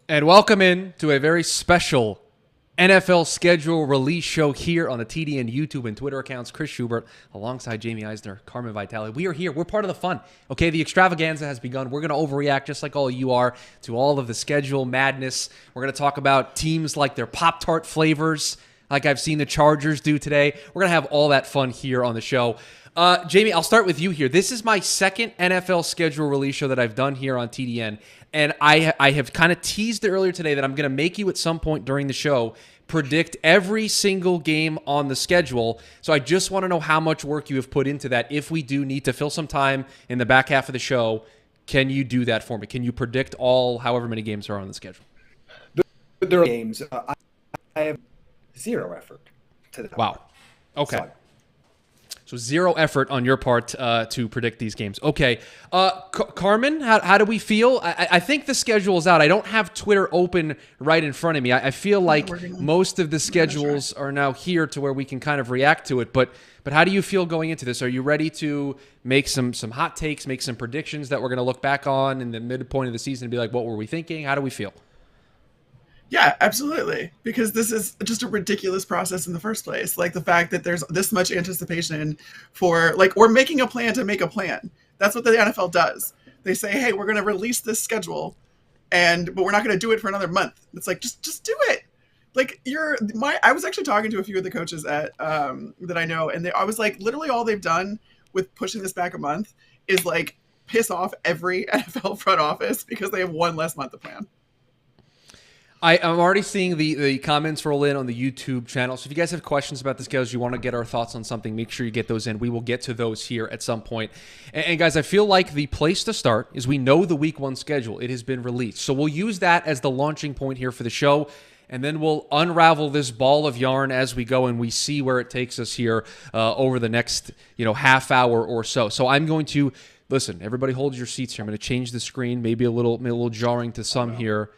And welcome in to a very special NFL schedule release show here on the TDN YouTube and Twitter accounts. Chris Schubert alongside Jaime Eisner, Carmen Vitali. We are here. We're part of the fun. Okay, the extravaganza has begun. We're going to overreact just like all you are to all of the schedule madness. We're going to talk about teams like their Pop-Tart flavors, like I've seen the Chargers do today. We're going to have all that fun here on the show. Jaime, I'll start with you here. This is my second NFL schedule release show that I've done here on TDN. And I have kind of teased it earlier today that I'm going to make you at some point during the show predict every single game on the schedule. So I just want to know how much work you have put into that. If we do need to fill some time in the back half of the show, can you do that for me? Can you predict all however many games are on the schedule? There are games. I have zero effort to that. Wow. Okay. So zero effort on your part to predict these games. Okay. Carmen, how do we feel? I think the schedule is out. I don't have Twitter open right in front of me. I feel like most of the schedules are now here to where we can kind of react to it. But how do you feel going into this? Are you ready to make some hot takes, make some predictions that we're going to look back on in the midpoint of the season and be like, what were we thinking? How do we feel? Yeah, absolutely. Because this is just a ridiculous process in the first place. Like the fact that there's this much anticipation for we're making a plan to make a plan. That's what the NFL does. They say, hey, we're going to release this schedule but we're not going to do it for another month. It's like, just do it. Like I was actually talking to a few of the coaches at that I know. And I was like, literally all they've done with pushing this back a month is like piss off every NFL front office because they have one less month to plan. I'm already seeing the comments roll in on the YouTube channel. So if you guys have questions about the schedules, you want to get our thoughts on something, make sure you get those in. We will get to those here at some point. And guys, I feel like the place to start is we know the week one schedule. It has been released. So we'll use that as the launching point here for the show. And then we'll unravel this ball of yarn as we go and we see where it takes us here over the next half hour or so. So I'm going to, listen, everybody hold your seats here. I'm going to change the screen, maybe a little jarring to some here.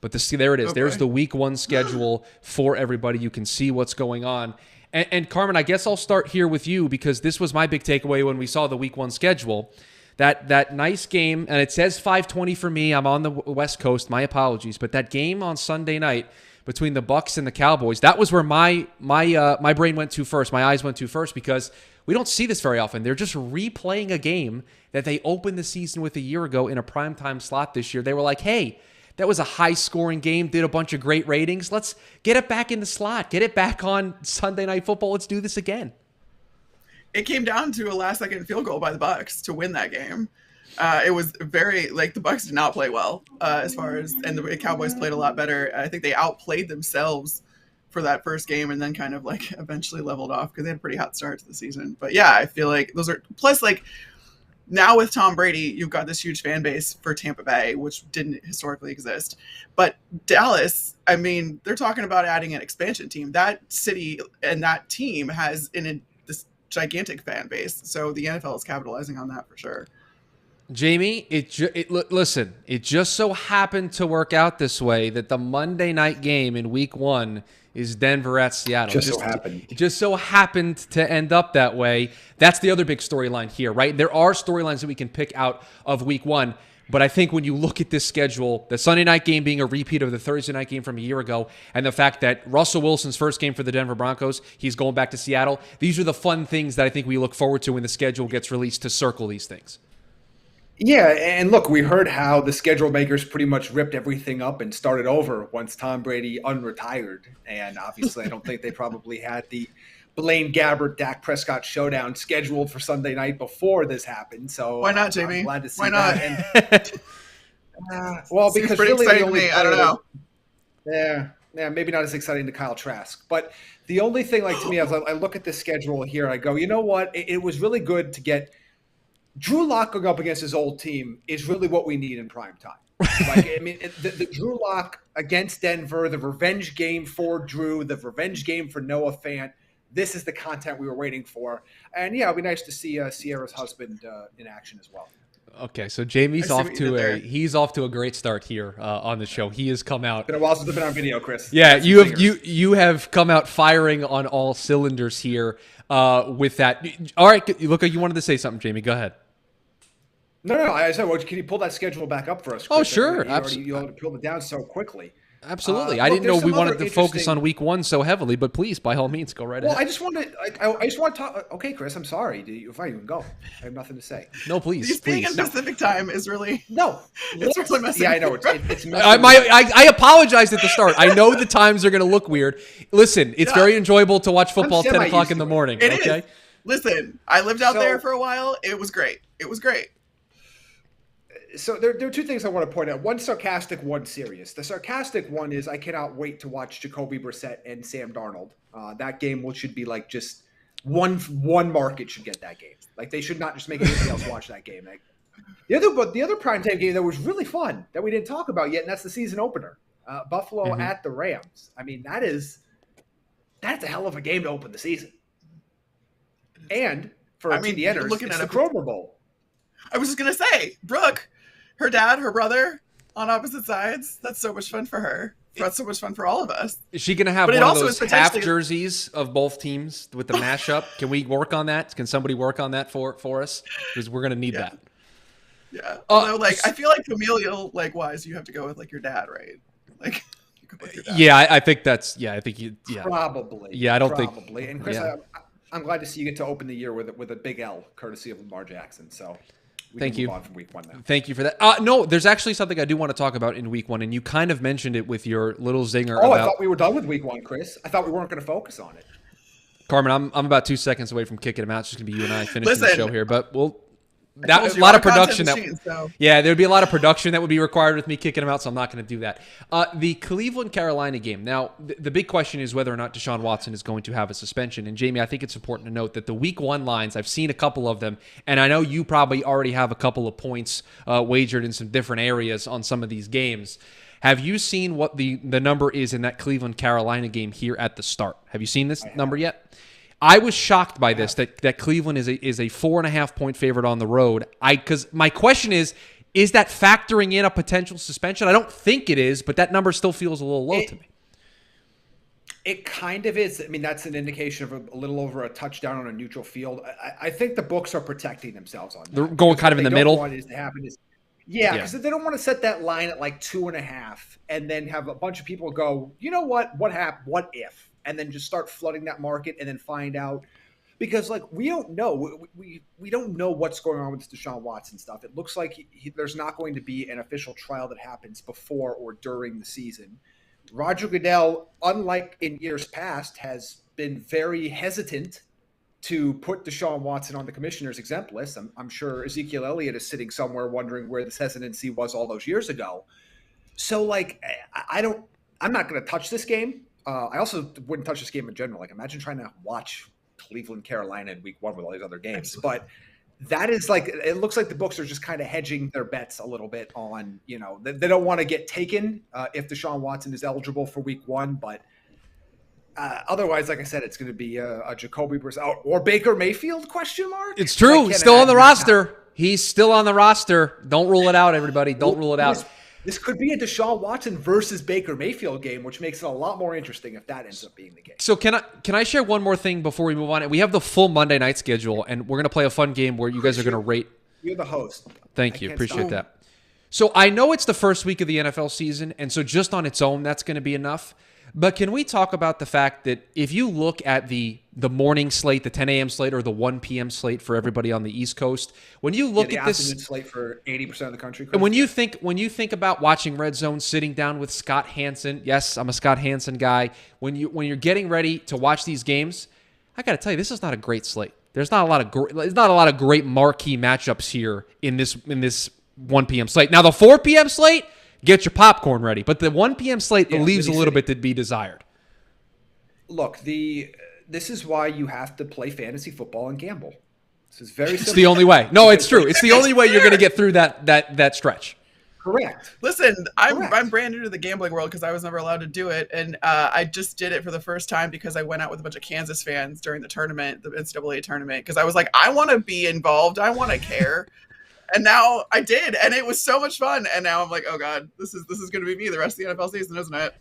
But there it is. Okay. There's the week one schedule for everybody. You can see what's going on. And Carmen, I guess I'll start here with you because this was my big takeaway when we saw the week one schedule. That nice game, and it says 5:20 for me. I'm on the West Coast. My apologies. But that game on Sunday night between the Bucs and the Cowboys, that was where my brain went to first. My eyes went to first because we don't see this very often. They're just replaying a game that they opened the season with a year ago in a primetime slot this year. They were like, hey, that was a high-scoring game, did a bunch of great ratings. Let's get it back in the slot. Get it back on Sunday Night Football. Let's do this again. It came down to a last-second field goal by the Bucs to win that game. It was very, the Bucs did not play well and the Cowboys played a lot better. I think they outplayed themselves for that first game and then kind of eventually leveled off because they had a pretty hot start to the season. But yeah, I feel like those are, plus now with Tom Brady, you've got this huge fan base for Tampa Bay, which didn't historically exist. But Dallas, I mean, they're talking about adding an expansion team. That city and that team has this gigantic fan base. So the NFL is capitalizing on that for sure. Jaime, listen, it just so happened to work out this way that the Monday night game in week one is Denver at Seattle. It just so happened to end up that way. That's the other big storyline here, right? There are storylines that we can pick out of week one, but I think when you look at this schedule, the Sunday night game being a repeat of the Thursday night game from a year ago, and the fact that Russell Wilson's first game for the Denver Broncos, he's going back to Seattle, these are the fun things that I think we look forward to when the schedule gets released to circle these things. Yeah, and look, we heard how the schedule makers pretty much ripped everything up and started over once Tom Brady unretired. And obviously, I don't think they probably had the Blaine Gabbert, Dak Prescott showdown scheduled for Sunday night before this happened. So why not, Jamie? I'm glad to see why not? That. Well, seems because pretty really exciting to me. I don't know. Yeah, maybe not as exciting to Kyle Trask. But the only thing, to me, as I look at this schedule here, I go, you know what? It was really good to get Drew Lock going up against his old team is really what we need in prime time. The Drew Lock against Denver, the revenge game for Drew, the revenge game for Noah Fant. This is the content we were waiting for. And yeah, it'd be nice to see Sierra's husband in action as well. Okay, so Jamie's off to a great start here on the show. He has come out. It's been a while since I've been on video, Chris. Yeah, you have come out firing on all cylinders here with that. All right, look, you wanted to say something, Jaime. Go ahead. No. I said, well, can you pull that schedule back up for us, Chris? Oh, sure. You already pulled it down so quickly. Absolutely. I didn't know we wanted to focus on week 1 so heavily, but please, by all means, go right ahead. Well, I just want to talk. Okay, Chris, I'm sorry. If I even go, I have nothing to say. No, please. These being in Pacific time is really it's really messing. Yeah, I know. It's messing. I apologized at the start. I know the times are going to look weird. Listen, it's very enjoyable to watch football 10 o'clock in the morning. It okay. Is. Listen, I lived out there for a while. It was great. So there are two things I want to point out. One sarcastic, one serious. The sarcastic one is I cannot wait to watch Jacoby Brissett and Sam Darnold. That game should be like just one market should get that game. Like they should not just make anybody else watch that game. Like, the other primetime game that was really fun that we didn't talk about yet, and that's the season opener. Buffalo at the Rams. I mean, that's a hell of a game to open the season. And for TDNers, it's the Kroger Bowl. I was just gonna say, Brooke. Her dad, her brother on opposite sides. That's so much fun for her. That's so much fun for all of us. Is she going to have one of those half jerseys of both teams with the mashup? Can we work on that? Can somebody work on that for us? Because we're going to need that. Yeah. Although, I feel like familial, wise, you have to go with your dad, right? You go with your dad. Yeah, I think that's. Yeah, I think you. Yeah. Probably. Yeah, I don't think. Probably. And Chris, I'm glad to see you get to open the year with a big L, courtesy of Lamar Jackson. So. Thank you. Move on from week 1 now. Thank you for that. No, there's actually something I do want to talk about in week 1, and you kind of mentioned it with your little zinger. I thought we were done with week 1, Chris. I thought we weren't going to focus on it. Carmen, I'm about 2 seconds away from kicking him out. It's just going to be you and I finishing the show here, but a lot of production. There'd be a lot of production that would be required with me kicking him out, so I'm not going to do that. The Cleveland-Carolina game. Now, the big question is whether or not Deshaun Watson is going to have a suspension. And, Jamie, I think it's important to note that the week 1 lines, I've seen a couple of them, and I know you probably already have a couple of points wagered in some different areas on some of these games. Have you seen what the number is in that Cleveland-Carolina game here at the start? Have you seen this number yet? I was shocked by this, that Cleveland is a 4.5 point favorite on the road. Because my question is that factoring in a potential suspension? I don't think it is, but that number still feels a little low to me. It kind of is. I mean, that's an indication of a little over a touchdown on a neutral field. I think the books are protecting themselves on that. They're going kind of in the middle. Because because they don't want to set that line at 2.5 and then have a bunch of people go, you know what? What happened? What if? And then just start flooding that market and then find out. Because, we don't know. We don't know what's going on with this Deshaun Watson stuff. It looks like there's not going to be an official trial that happens before or during the season. Roger Goodell, unlike in years past, has been very hesitant to put Deshaun Watson on the commissioner's exempt list. I'm sure Ezekiel Elliott is sitting somewhere wondering where this hesitancy was all those years ago. So, I'm not going to touch this game. I also wouldn't touch this game in general. Imagine trying to watch Cleveland, Carolina in week 1 with all these other games. But that is it looks like the books are just kind of hedging their bets a little bit on, they don't want to get taken if Deshaun Watson is eligible for week 1. But otherwise, like I said, it's going to be a Jacoby Brissett or Baker Mayfield ? It's true. He's still on the roster. He's still on the roster. Don't rule it out, everybody. Don't rule it out. This could be a Deshaun Watson versus Baker Mayfield game, which makes it a lot more interesting if that ends up being the case. So can I share one more thing before we move on? We have the full Monday night schedule, and we're going to play a fun game where you guys are going to rate. You're the host. Thank you. Appreciate that. So I know it's the first week of the NFL season, and so just on its own, that's going to be enough. But can we talk about the fact that if you look at the morning slate, the 10 a.m. slate, or the 1 p.m. slate for everybody on the East Coast, when you look at this slate for 80% of the country, and when you think about watching Red Zone, sitting down with Scott Hansen, yes, I'm a Scott Hansen guy. When you're getting ready to watch these games, I got to tell you, this is not a great slate. There's not a lot of great marquee matchups here in this 1 p.m. slate. Now the 4 p.m. slate, get your popcorn ready. But the 1 p.m. slate leaves a little bit to be desired. Look, this is why you have to play fantasy football and gamble. This is very simple. It's the only way. No, it's true. It's the only way you're going to get through that stretch. Correct. Listen, I'm brand new to the gambling world because I was never allowed to do it. And I just did it for the first time because I went out with a bunch of Kansas fans during the tournament, the NCAA tournament, because I was like, I want to be involved. I want to care. And now I did, and it was so much fun. And now I'm like, oh God, this is going to be me the rest of the NFL season, isn't it?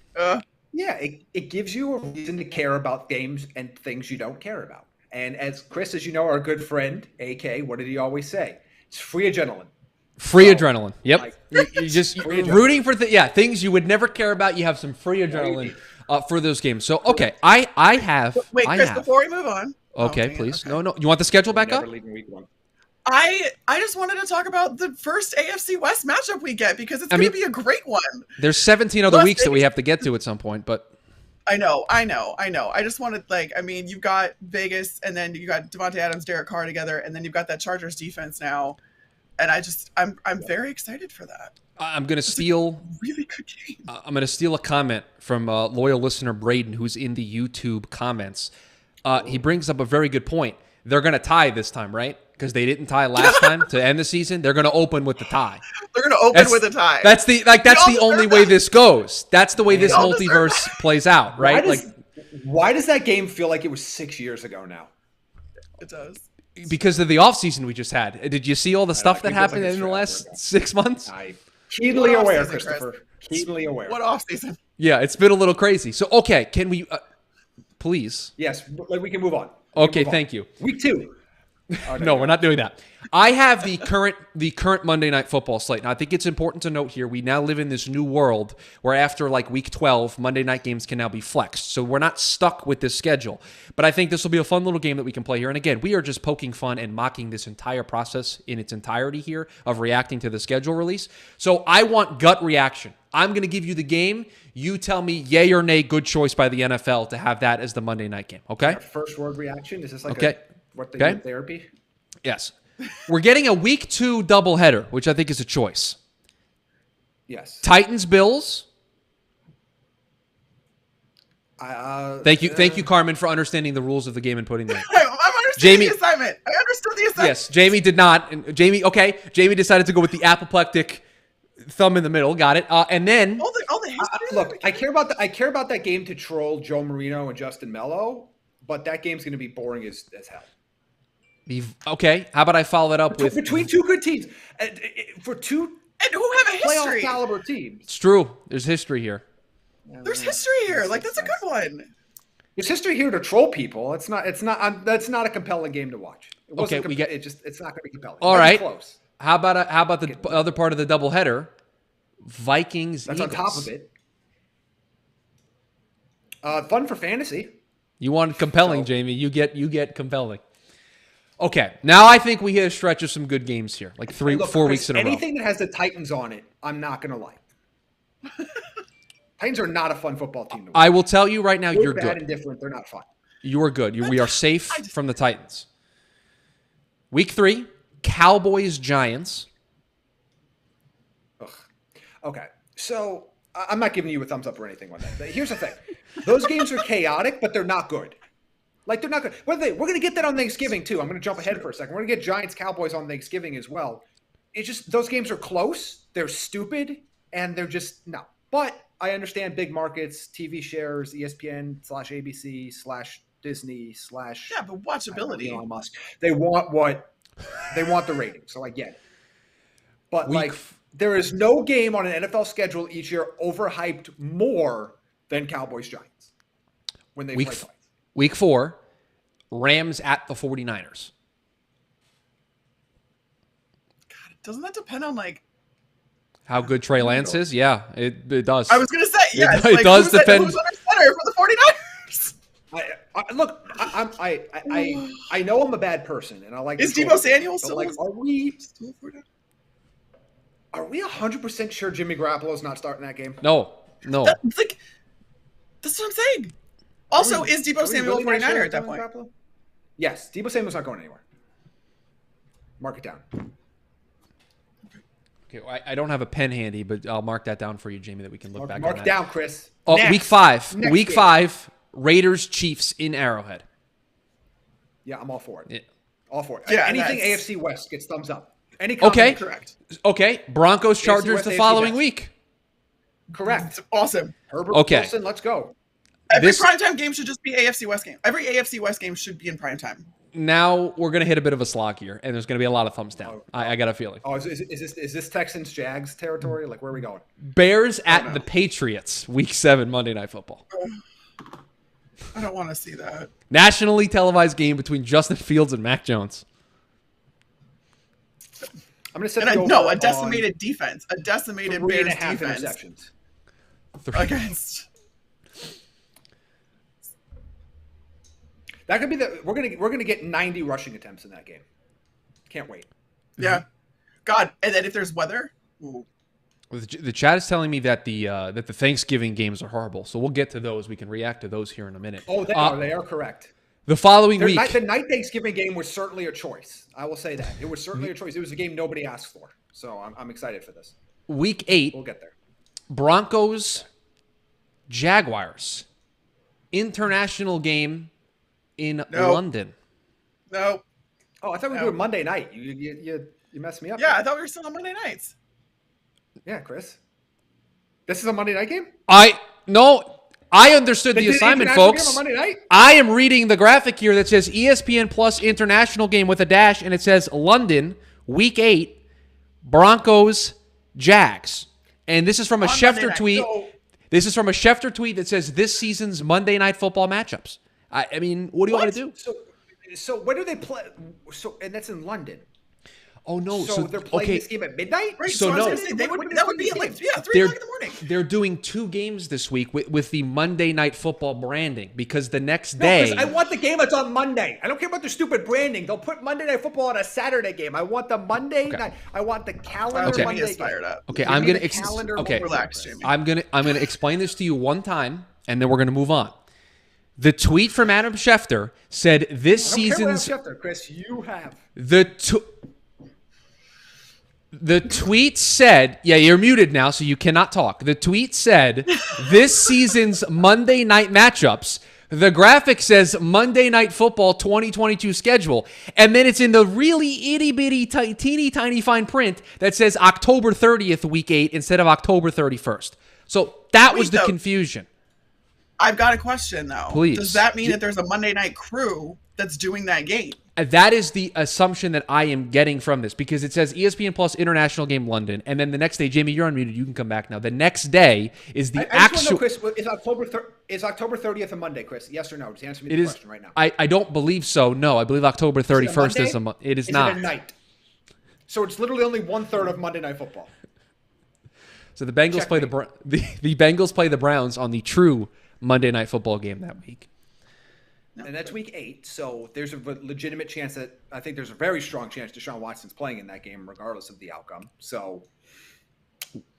Yeah, it gives you a reason to care about games and things you don't care about. And as Chris, as you know, our good friend, AK, what did he always say? It's free adrenaline. Free So, adrenaline. Yep. like, You just free adrenaline. rooting for things you would never care about. You have some free adrenaline for those games. So, okay. I have. Wait, I Chris, have. before we move on. Okay, dang it, please. okay. No. You want the schedule back Never up? leaving week 1. I just wanted to talk about the first AFC West matchup we get because it's going to be a great one. There's 17 other Las weeks that we Vegas- have to get to at some point, but I know. I just wanted, you've got Vegas, and then you got Devontae Adams, Derek Carr together, and then you've got that Chargers defense now, and I'm very excited for that. I'm going to steal. Really good game. I'm going to steal a comment from loyal listener Braden, who's in the YouTube comments. He brings up a very good point. They're going to tie this time, right? Because they didn't tie last time to end the season. They're going to open with the tie. They're going to open with a tie. That's the only way this goes. That's the way this all multiverse plays out, right? Why does that game feel like it was 6 years ago now? It does. Because of the offseason we just had. Did you see all the stuff that it feels happened like in the it's last forever 6 months? I keenly What aware, offseason, Christopher. Chris? Keenly aware. What offseason? Yeah, it's been a little crazy. So, okay, can we please? Yes, we can move on. Okay, thank you. Week 2. Oh, No, we're not doing that. I have the current Monday Night Football slate. Now, I think it's important to note here, we now live in this new world where after week 12, Monday night games can now be flexed. So we're not stuck with this schedule. But I think this will be a fun little game that we can play here. And again, we are just poking fun and mocking this entire process in its entirety here of reacting to the schedule release. So I want gut reaction. I'm going to give you the game. You tell me yay or nay, good choice by the NFL to have that as the Monday night game. Okay? Our first word reaction. Is this Okay. what they do in therapy? Yes. We're getting a week 2 doubleheader, which I think is a choice. Yes. Titans, Bills. Thank you, Carmen, for understanding the rules of the game and putting them. I'm understanding the assignment. I understood the assignment. Yes, Jamie did not. And Jamie decided to go with the apoplectic thumb in the middle. Got it. And then All the history. Look, I care about that game to troll Joe Marino and Justin Mello, but that game's going to be boring as hell. Okay, how about I follow that up with Between two good teams, for two and who have a playoff history. caliber teams. It's true. There's history here. There's history here. That's a good one. There's history here to troll people. That's not a compelling game to watch. It wasn't Okay, it's not going to be compelling. All It might be right. close. How about the other part of the doubleheader? Vikings. That's Eagles. on top of it. Fun for fantasy. You want compelling, Jamie. You get compelling. Okay, now I think we hit a stretch of some good games here, like 4 weeks in a row. Anything that has the Titans on it, I'm not going to like. Titans are not a fun football team to watch. I will tell you right now, you're bad good. and different. They're not fun. You are good. We are safe from the Titans. Week 3, Cowboys, Giants. Ugh. Okay, so I'm not giving you a thumbs up or anything on that. But here's the thing: those games are chaotic, but they're not good. They're not good. We're going to get that on Thanksgiving too. I'm going to jump ahead for a second. We're going to get Giants Cowboys on Thanksgiving as well. It's just those games are close. They're stupid, and they're just no. But I understand big markets, TV shares, ESPN/ABC/Disney/ But watchability. Elon Musk. They want the ratings. So I get it. But there is no game on an NFL schedule each year overhyped more than Cowboys Giants when they play twice. Week 4, Rams at the 49ers. God, doesn't that depend on how good Trey Lance is? Yeah, it does. I was gonna say yes. It does depend. Who's under center for the 49ers? Look, I know I'm a bad person, and I like. Is Deebo Samuel still? Are we 100% sure Jimmy Garoppolo's not starting that game? No. That's what I'm saying. Also, is Deebo Samuel a 49er at that point? Yes, Deebo Samuel's not going anywhere. Mark it down. Okay, I don't have a pen handy, but I'll mark that down for you, Jamie, that we can look back on that. Mark it down, Chris. Oh, Next. Week 5. Next Week game. 5, Raiders, Chiefs in Arrowhead. Yeah, I'm all for it. Yeah. All for it. Yeah, Anything that's- AFC West gets thumbs up. Any Okay. Correct. Okay, Broncos, Chargers West, the AFC following West. week. Correct. It's awesome. Herbert Okay. Wilson, let's go. Every This- primetime game should just be AFC West game. Every AFC West game should be in primetime. Now we're going to hit a bit of a slog here, and there's going to be a lot of thumbs down. I got a feeling. Oh, is this Texans Jags territory? Like, where are we going? Bears at the Patriots, Week 7, Monday Night Football. I don't want to see that. Nationally televised game between Justin Fields and Mac Jones. I'm going to set And the over a decimated defense. A decimated Bears 3.5 defense. interceptions. Against. That could be we're gonna get 90 rushing attempts in that game. Can't wait. Yeah. God, and then if there's weather. Ooh. The chat is telling me that the Thanksgiving games are horrible, so we'll get to those. We can react to those here in a minute. Oh, they are correct. The following week, the night Thanksgiving game was certainly a choice. I will say that it was certainly a choice. It was a game nobody asked for, so I'm excited for this. Week 8, we'll get there. Broncos, Jaguars, international game in London. No. Oh, I thought we were doing Monday night. You messed me up. Yeah, I thought we were still on Monday nights. Yeah, Chris. This is a Monday night game? I understood the assignment, folks. Game on Monday night? I am reading the graphic here that says ESPN Plus international game with a dash, and it says London, week 8, Broncos, Jags. And this is from a Schefter tweet. This is from a Schefter tweet that says this season's Monday Night Football matchups. I mean, what do you want to do? So when do they play? And that's in London. Oh no! So they're playing this game at midnight. Right. So no, that would be at like 3 o'clock in the morning. They're doing 2 games this week with the Monday Night Football branding because the next day. I want the game that's on Monday. I don't care about their stupid branding. They'll put Monday Night Football on a Saturday game. I want the Monday night. I want the calendar Monday game. Okay, I'm gonna relax, Jamie. I'm gonna explain this to you one time, and then we're gonna move on. The tweet from Adam Schefter said this season's. Chris, you have The tweet said, yeah, you're muted now, so you cannot talk. The tweet said, this season's Monday night matchups. The graphic says Monday Night Football 2022 schedule. And then it's in the really itty-bitty, teeny tiny fine print that says October 30th, week 8, instead of October 31st. So that was the confusion. I've got a question, though. Please. Does that mean that there's a Monday night crew that's doing that game? That is the assumption that I am getting from this because it says ESPN Plus International Game London, and then the next day, Jamie, you're unmuted. You can come back now. The next day is the actual. Chris, is October 30th a Monday, Chris? Yes or no? Just answer me the question right now. I don't believe so. No, I believe October 31st is a month. It is not. It a night? So it's literally only 1/3 of Monday Night Football. So the Bengals play the Bengals play the Browns on the true Monday Night Football game that week. And that's week 8, so there's a legitimate chance that I think there's a very strong chance Deshaun Watson's playing in that game, regardless of the outcome. So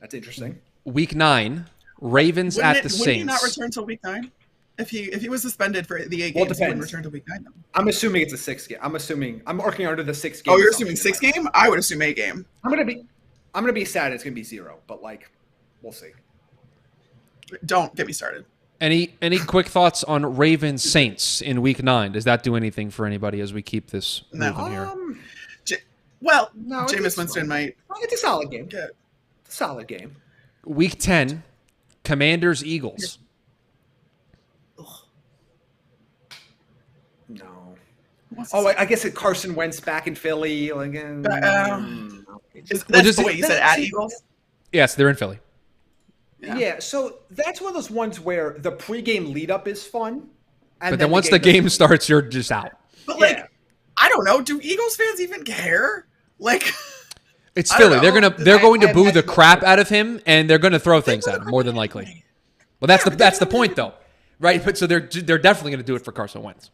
that's interesting. Week 9, Ravens at the Saints. Wouldn't he not return till week 9? If he was suspended for the 8 games, he wouldn't return till week 9. Though. I'm assuming it's a 6 game. I'm working under the 6 game. Oh, you're assuming 6 game? I would assume 8 game. I'm gonna be sad. It's gonna be 0, but we'll see. Don't get me started. Any quick thoughts on Ravens Saints in week 9? Does that do anything for anybody as we keep this moving here? Jameis Winston might. It's a solid game. Yeah. It's a solid game. Week 10, Commanders Eagles. No. I guess Carson Wentz back in Philly. That's the way you said at Eagles? Yes, they're in Philly. Yeah, so that's one of those ones where the pregame lead-up is fun. But then once the game starts, you're just out. But, I don't know. Do Eagles fans even care? It's Philly. They're going to boo the crap out of him, and they're going to throw things at him, more than likely. Well, that's the point, though. Right? But so they're definitely going to do it for Carson Wentz.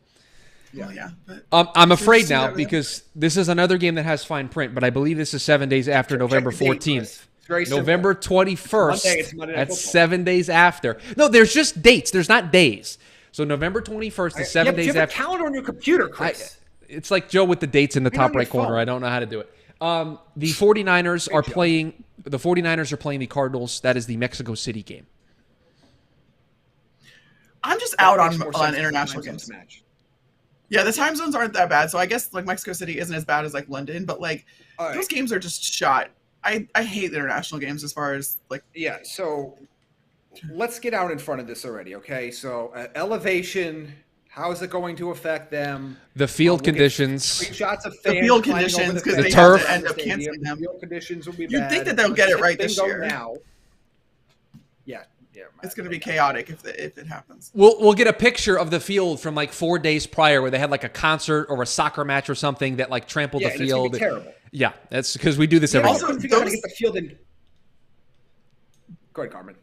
Yeah. I'm afraid now because this is another game that has fine print, but I believe this is 7 days after November 14th. November 21st. That's 7 days after. No, there's just dates. There's not days. So November 21st is 7 days after. You have a calendar on your computer, Chris. It's like Joe with the dates in the top right corner. I don't know how to do it. The 49ers are playing. The 49ers are playing the Cardinals. That is the Mexico City game. I'm just out on international games. Match. Yeah, the time zones aren't that bad. So I guess Mexico City isn't as bad as London, but those games are just shot. I hate international games as far as Yeah, so let's get out in front of this already, okay? So elevation, how is it going to affect them? The field conditions. Screenshots of fans. The field conditions, because they turf. have to end up canceling them. The field conditions will be bad. You'd think that they'll get it right this year. Now. Yeah. It's going to be chaotic if it happens. We'll get a picture of the field from like 4 days prior where they had like a concert or a soccer match or something that like trampled the field. It's terrible. Yeah, that's because we do this every year. Also, figure out how to get the field in. Go ahead, Carmen.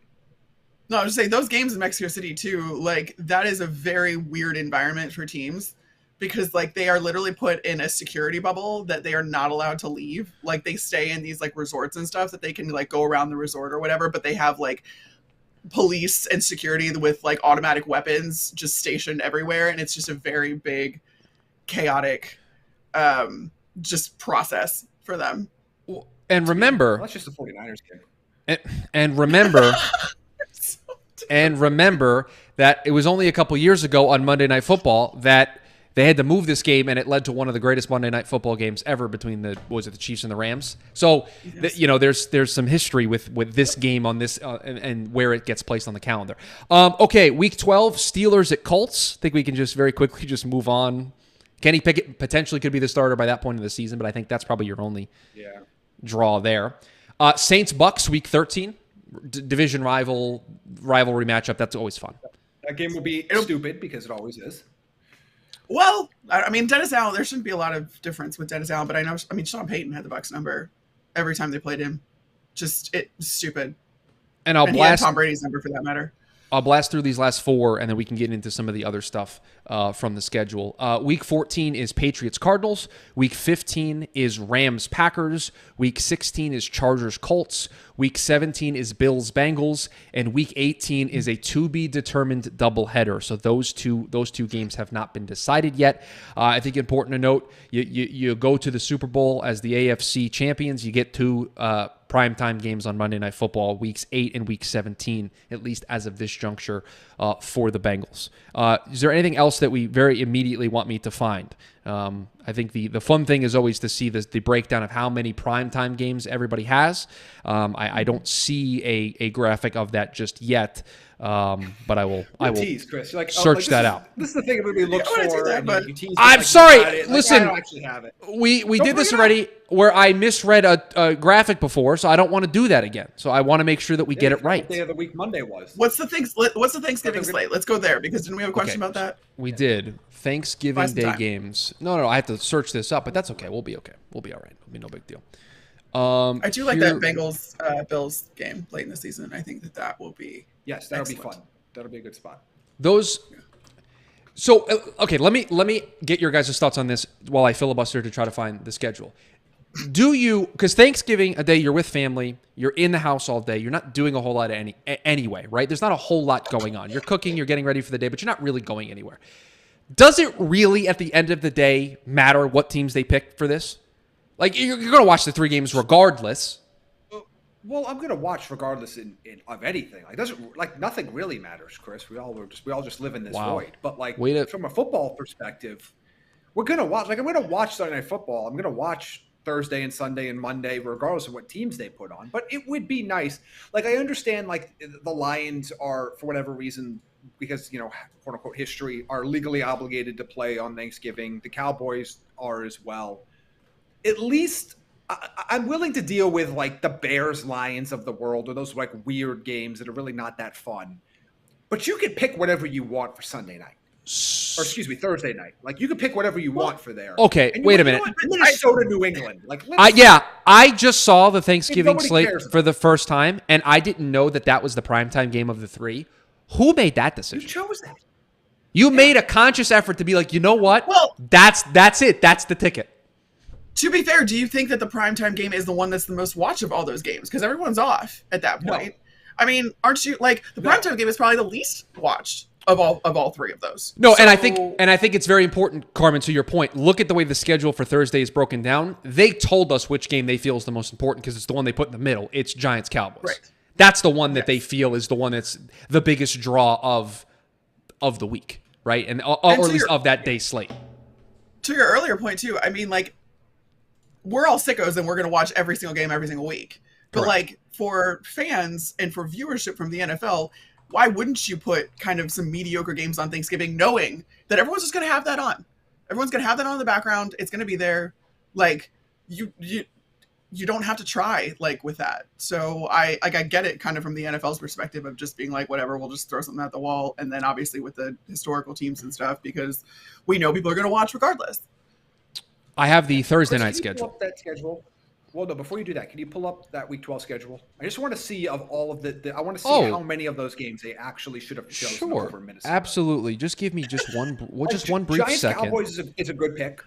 No, I was just saying those games in Mexico City too. Like that is a very weird environment for teams because like they are literally put in a security bubble that they are not allowed to leave. Like they stay in these like resorts and stuff that they can like go around the resort or whatever, but they have like police and security with like automatic weapons just stationed everywhere, and it's just a very big chaotic just process for them. And remember, that's just the 49ers game. And remember that it was only a couple years ago on Monday Night Football that they had to move this game, and it led to one of the greatest Monday Night Football games ever between the Chiefs and the Rams. So, yes. There's some history with this game on this and where it gets placed on the calendar. Okay, Week 12, Steelers at Colts. I think we can just very quickly just move on. Kenny Pickett potentially could be the starter by that point in the season, but I think that's probably your only draw there. Saints Bucks Week 13, division rivalry matchup. That's always fun. That game will be stupid because it always is. Well, I mean, Dennis Allen, there shouldn't be a lot of difference with Dennis Allen, but Sean Payton had the Bucs number every time they played him. Just stupid. And he had Tom Brady's number for that matter. I'll blast through these last four, and then we can get into some of the other stuff from the schedule. Week 14 is Patriots-Cardinals. Week 15 is Rams-Packers. Week 16 is Chargers-Colts. Week 17 is Bills-Bengals. And Week 18 is a to-be-determined doubleheader. So those two games have not been decided yet. I think important to note, you go to the Super Bowl as the AFC champions. You get two primetime games on Monday Night Football, Weeks 8 and Week 17, at least as of this juncture for the Bengals. Is there anything else that we very immediately want me to find? I think the fun thing is always to see the breakdown of how many primetime games everybody has. I don't see a graphic of that just yet, but I will tease, Chris. Like, search that out. This is the thing everybody looks for. I'm sorry. Listen, I don't actually have it. We did this already where I misread a graphic before, so I don't want to do that again. So I want to make sure that we get it right. What day of the week Monday was? What's the Thanksgiving slate? Let's go there because didn't we have a question about that? We did. Thanksgiving Day games. No, I have to search this up, but that's okay. We'll be okay. We'll be all right. It'll be no big deal. I do like that Bengals Bills game late in the season. I think that will be that'll be fun. That'll be a good spot. So okay, let me get your guys' thoughts on this while I filibuster to try to find the schedule. Because Thanksgiving, a day you're with family, you're in the house all day, you're not doing a whole lot of anyway, right? There's not a whole lot going on. You're cooking, you're getting ready for the day, but you're not really going anywhere. Does it really, at the end of the day, matter what teams they pick for this? Like, you're going to watch the three games regardless. Well, I'm going to watch regardless of anything. Nothing really matters, Chris. We all just live in this void. But from a football perspective, we're going to watch. Like, I'm going to watch Sunday Night Football. I'm going to watch Thursday and Sunday and Monday, regardless of what teams they put on. But it would be nice. Like, I understand, like, the Lions are, for whatever reason, because, quote unquote history, are legally obligated to play on Thanksgiving. The Cowboys are as well. At least I'm willing to deal with like the Bears Lions of the world, or those like weird games that are really not that fun. But you could pick whatever you want for Sunday night. Or Thursday night. Like you could pick whatever you want for there. Okay, wait a minute. Minnesota, New England. I just saw the Thanksgiving slate for the first time, and I didn't know that was the primetime game of the three. Who made that decision? You chose that. You made a conscious effort to be like, you know what? Well, that's it. That's the ticket. To be fair, do you think that the primetime game is the one that's the most watched of all those games? Because everyone's off at that point. No. I mean, aren't you like the primetime game is probably the least watched of all three of those? No, so, and I think it's very important, Carmen, to your point. Look at the way the schedule for Thursday is broken down. They told us which game they feel is the most important because it's the one they put in the middle. It's Giants-Cowboys. Right. That's the one that they feel is the one that's the biggest draw of the week, right? And or at least of that day slate. To your earlier point too, I mean, like, we're all sickos and we're going to watch every single game every single week. But like for fans and for viewership from the NFL, why wouldn't you put kind of some mediocre games on Thanksgiving knowing that everyone's just going to have that on? Everyone's going to have that on in the background. It's going to be there. Like you don't have to try like with that. So I get it kind of from the NFL's perspective of just being like, whatever, we'll just throw something at the wall. And then obviously with the historical teams and stuff, because we know people are going to watch regardless. I have the Thursday Chris, night can you pull schedule. up that schedule. Well, no, before you do that, can you pull up that Week 12 schedule? I just want to see of all of I want to see how many of those games they actually should have chosen over Minnesota. Absolutely. Just give me just one brief Giants second. Cowboys is a good pick.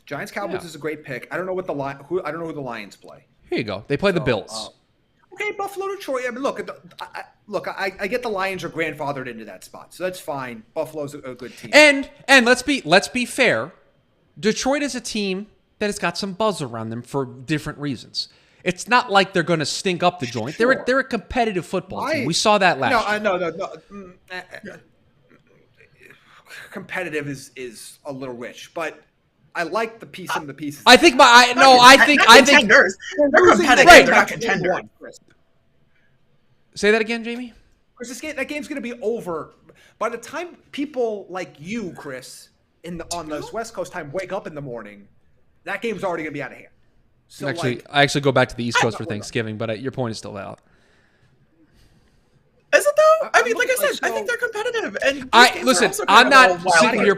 Giants Cowboys is a great pick. I don't know what I don't know who the Lions play. Here you go. They play the Bills. Okay, Buffalo, Detroit. I mean, look, I get the Lions are grandfathered into that spot, so that's fine. Buffalo's a good team. And let's be fair. Detroit is a team that has got some buzz around them for different reasons. It's not like they're going to stink up the joint. Sure. They're a competitive football team. We saw that last year. No. Competitive is a little rich, but I like the piece and the pieces. I think contenders. They're competitive. Right. They're not contenders. Say that again, Jamie. Chris, that game's going to be over by the time people like you, Chris, on this West Coast time wake up in the morning. That game's already going to be out of hand. So I actually go back to the East Coast for Thanksgiving, but your point is still valid. Is it though? I mean, like I said, I think they're competitive. And I'm not sitting here.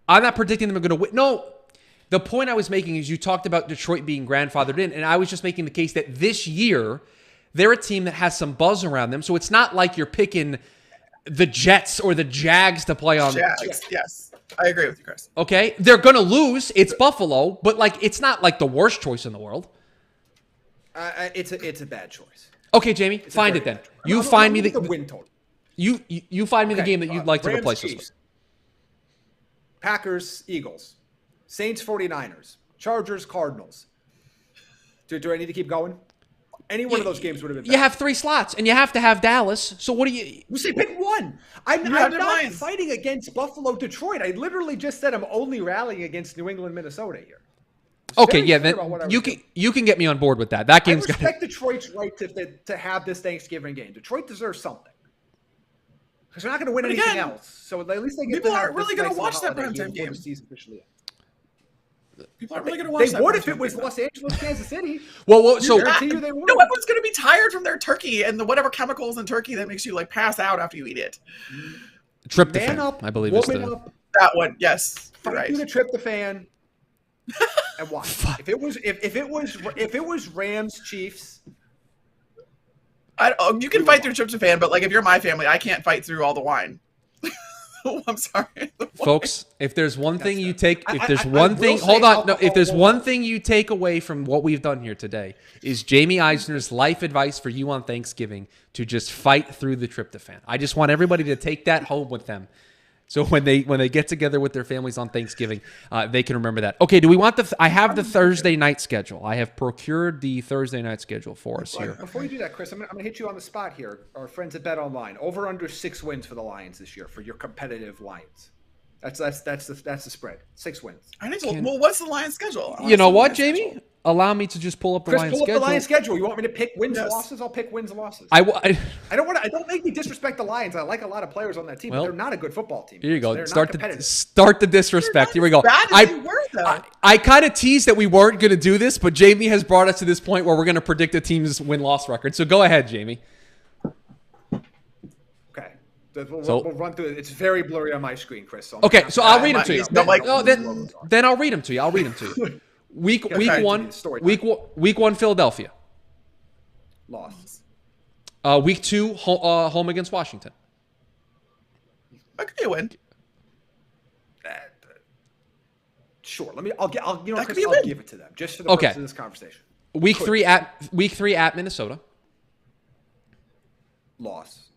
I'm not predicting them are going to win. No, the point I was making is you talked about Detroit being grandfathered in, and I was just making the case that this year they're a team that has some buzz around them. So it's not like you're picking the Jets or the Jags to play on. Jags, yes. I agree with you, Chris. Okay, they're gonna lose. It's Buffalo, but it's not like the worst choice in the world. It's a bad choice. Okay, Jamie, find it then. You find me the win total. You find me the game that you'd like to replace this with. Packers, Eagles, Saints, 49ers, Chargers, Cardinals. Do I need to keep going? Any one of those games would have been better. You have 3 slots, and you have to have Dallas. So what do you... You say pick one. I'm not fighting against Buffalo, Detroit. I literally just said I'm only rallying against New England, Minnesota here. Okay, yeah, then you can get me on board with that. That game's got. I respect Detroit's right to have this Thanksgiving game. Detroit deserves something because they're not going to win anything else. So at least they get. People aren't really going to watch that primetime game. People aren't really going to watch that. They would if it was Los Angeles, Kansas City. Well, so guarantee you they would. No, everyone's going to be tired from their turkey and the whatever chemicals in turkey that makes you pass out after you eat it. Tryptophan, I believe is the that one. Yes, right. Do the tryptophan. And watch. If it was Rams Chiefs, you can fight through tryptophan, but if you're my family, I can't fight through all the wine. I'm sorry, folks. If there's one thing you take, if there's one thing, hold on. No, if there's one thing you take away from what we've done here today, is Jamie Eisner's life advice for you on Thanksgiving to just fight through the tryptophan. I just want everybody to take that home with them. So when they get together with their families on Thanksgiving, they can remember that. Okay, do we want I have the Thursday night schedule. I have procured the Thursday night schedule for us here. Before you do that, Chris, I'm going to hit you on the spot here. Our friends at Bet Online, over under 6 wins for the Lions this year for your competitive Lions. That's the spread. 6 wins. Well, what's the Lions schedule? You know what, Jamie? Allow me to just pull up the Lions schedule. Pull up the Lions schedule. You want me to pick wins and losses? I'll pick wins and losses. I don't make me disrespect the Lions. I like a lot of players on that team, but they're not a good football team. Here you go. Start the disrespect. Here we go. I kind of teased that we weren't going to do this, but Jamie has brought us to this point where we're going to predict a team's win-loss record. So go ahead, Jamie. Okay. We'll run through it. It's very blurry on my screen, Chris. So I'll read them to you. Then I'll read them to you. I'll read them to you. Week one, Philadelphia. Loss. Week 2, home against Washington. Okay, win. Sure. I'll give it to them just for the purpose of this conversation. Week 3 at Minnesota. Loss.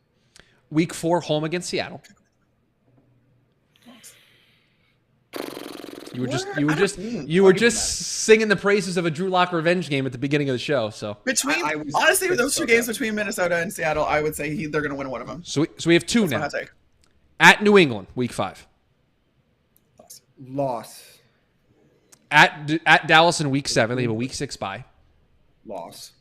Week 4, home against Seattle. You were just singing the praises of a Drew Lock revenge game at the beginning of the show. So honestly, those 2 games between Minnesota and Seattle, I would say they're going to win one of them. So we have 2 now. At New England, week 5. Loss. At Dallas in week 7, they have a week 6 bye. Loss.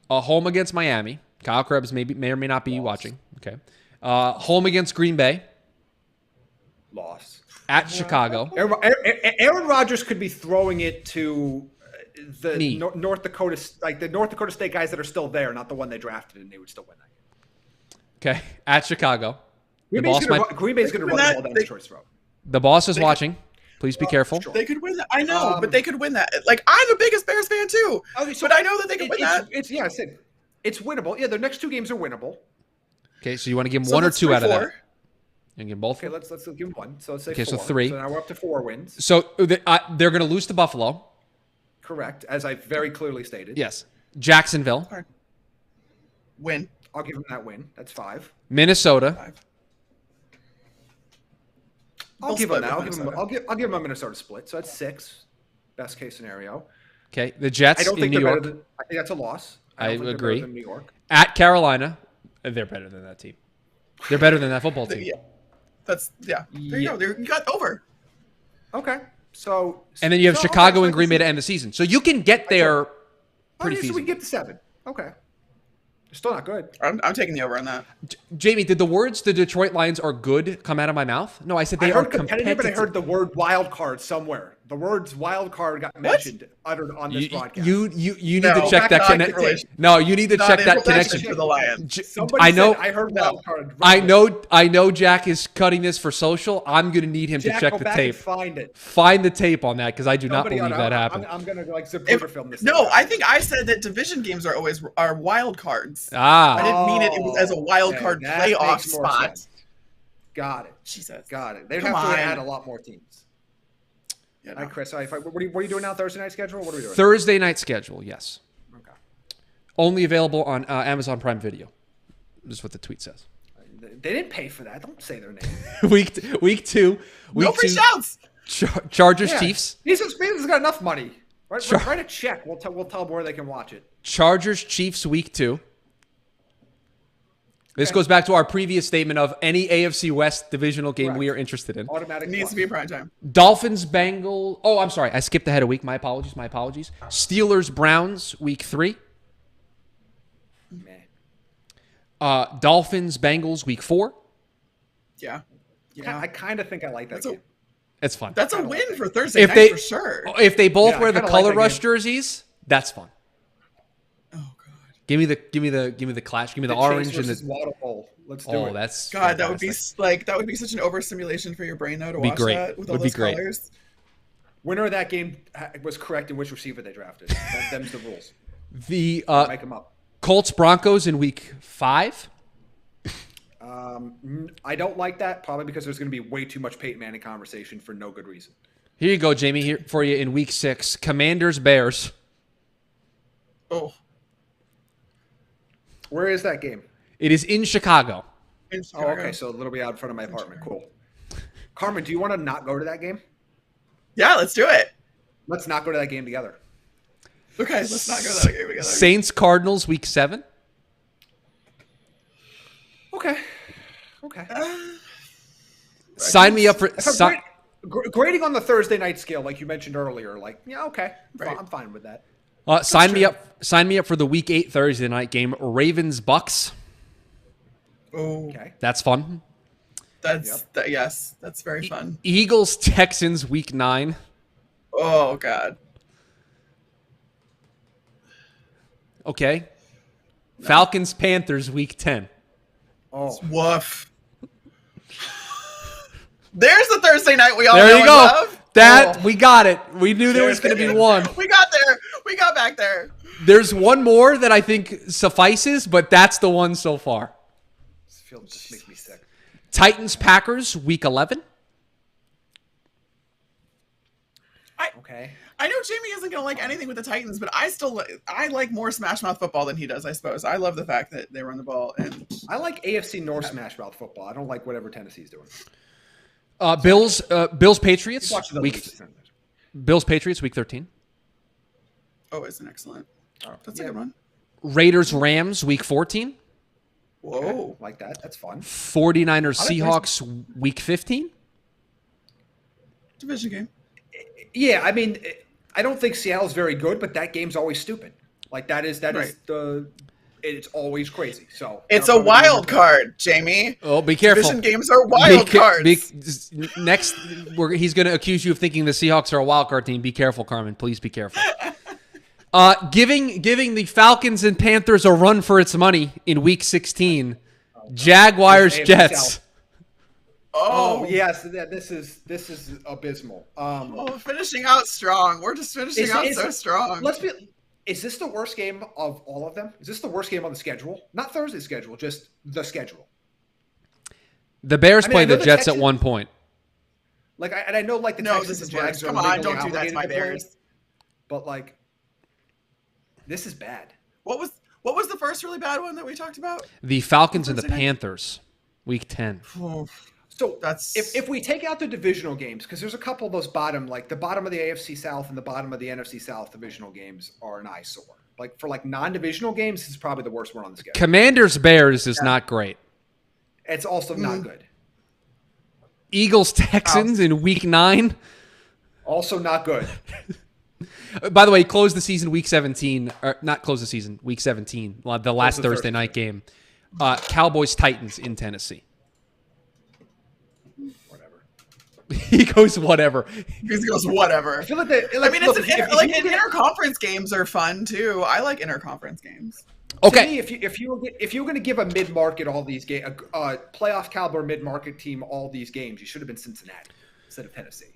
Home against Miami. Kyle Krebs may or may not be watching. Okay. Home against Green Bay. Loss. At Chicago. Aaron Rodgers could be throwing it to Me. North Dakota, like the North Dakota State guys that are still there, not the one they drafted, and they would still win that game. Okay, at Chicago. Green Bay's going to run the ball down Detroit's throat. The boss is watching. Please be careful. They could win that. I know, but they could win that. Like, I'm the biggest Bears fan too. Okay, so but I know that they could win that. It's winnable. Yeah, their next 2 games are winnable. Okay, so you want to give them 1 or 2 out of that? You can give them both? Okay, let's give them 1. So let's say 4. So 3. So now we're up to 4 wins. So they're going to lose to Buffalo. Correct, as I very clearly stated. Yes. Jacksonville. Win. I'll give them that win. That's 5. Minnesota. 5. I'll give them a Minnesota split. So that's 6. Best case scenario. Okay. The Jets in New York. I think that's a loss. I agree. New York. At Carolina, they're better than that team. They're better than that football team. There you go. You got over. Okay. So and then you have Chicago and Green Bay to end the season. So you can get there pretty feasibly. So we can get to 7. Okay. Still not good. I'm taking the over on that. Jamie, did the words "the Detroit Lions are good" come out of my mouth? No, I said they are competitive. But I heard the word wild card somewhere. The words wild card got mentioned, uttered on this broadcast. You need to check that connection. No, you need to check that connection for the Lions. I know. I heard wild card. I know. Jack is cutting this for social. I'm going to need him to check the tape. Find it. Find the tape on that because I do not believe that happened. I'm going to Zapruder film this. No, I think I said that division games are always wild cards. I didn't mean it was as a wild card playoff spot. Got it. Jesus. Got it. They'd have to add a lot more teams. Yeah, no. All right, Chris. What are you doing now? Thursday night schedule? What are we doing? Thursday night schedule. Yes. Okay. Only available on Amazon Prime Video. This is what the tweet says. They didn't pay for that. Don't say their name. week 2. No free shouts. Chargers Chiefs. Bezos got enough money. Write a check. We'll tell them where they can watch it. Chargers Chiefs week 2. This goes back to our previous statement of any AFC West divisional game we are interested in. Automatic needs to be in prime time. Dolphins, Bengals. Oh, I'm sorry. I skipped ahead a week. My apologies. Steelers, Browns, week 3. Dolphins, Bengals, week 4. Yeah. I kind of think I like that game. It's fun. That's a win for Thursday night for sure. If they both wear the color rush jerseys, that's fun. Give me the clash. Give me the orange and the Waddle Bowl. Let's do it. That's God. That would be such an overstimulation for your brain though to watch that with all those colors. Winner of that game was correct in which receiver they drafted. Them's the rules. The make them up. Colts Broncos in week 5. I don't like that probably because there's going to be way too much Peyton Manning conversation for no good reason. Here you go, Jamie. Here for you in week 6. Commanders Bears. Oh. Where is that game? It is in Chicago. Oh, okay. So a little bit out in front of my apartment. Cool. Carmen, do you want to not go to that game? Yeah, let's do it. Let's not go to that game together. Okay, let's not go to that game together. Saints Cardinals week 7. Okay. Sign me up for grading on the Thursday night scale, like you mentioned earlier. Like, yeah, okay, I'm fine with that. Sign me up for the week 8 Thursday night game. Ravens Bucks. Oh, okay, that's fun. Yes, that's very fun. Eagles Texans week 9. Oh God. Okay. No. Falcons Panthers week 10. Oh, woof. There's the Thursday night we all there know you go. And love. We got it. We knew there was going to be one. We got there. We got back there. There's one more that I think suffices, but that's the one so far. This field just makes me sick. Titans Packers week 11. Okay. I know Jamie isn't going to like anything with the Titans, but I like more Smash Mouth football than he does, I suppose. I love the fact that they run the ball. And I like AFC North Smash Mouth football. I don't like whatever Tennessee's doing. Bills Patriots Bills Patriots week 13. Oh, it's an excellent. That's a good one. Raiders Rams week 14. Whoa. Okay. Like that. That's fun. 49ers Seahawks week 15. Division game. Yeah, I mean, I don't think Seattle's very good, but that game's always stupid. Like that is it's always crazy. So it's a wild card, Jamie. Oh, be careful. Division games are wild cards. Next, he's going to accuse you of thinking the Seahawks are a wild card team. Be careful, Carmen. Please be careful. Giving the Falcons and Panthers a run for its money in Week 16. Jaguars, Jets. Oh yes, this is abysmal. Finishing out strong. We're just finishing out so strong. Is this the worst game of all of them? Is this the worst game on the schedule? Not Thursday's schedule, just the schedule. The Bears play the Jets at one point. I know the Texans and Jags. Come on, don't do that to my Bears. But this is bad. What was the first really bad one that we talked about? The Falcons and the Panthers, Week 10. So that's if we take out the divisional games, because there's a couple of those the bottom of the AFC South and the bottom of the NFC South divisional games are an eyesore. For non-divisional games, this is probably the worst one on the schedule. Commanders Bears is not great. It's also not good. Eagles Texans in Week 9. Also not good. By the way, close the season Week 17, or not close the season, Week 17, the last Thursday night game. Cowboys Titans in Tennessee. He goes whatever. He goes whatever. I feel like interconference games are fun too. I like interconference games. Okay. To me, if you were going to give a mid-market all these games, a playoff caliber mid-market team all these games, you should have been Cincinnati instead of Tennessee.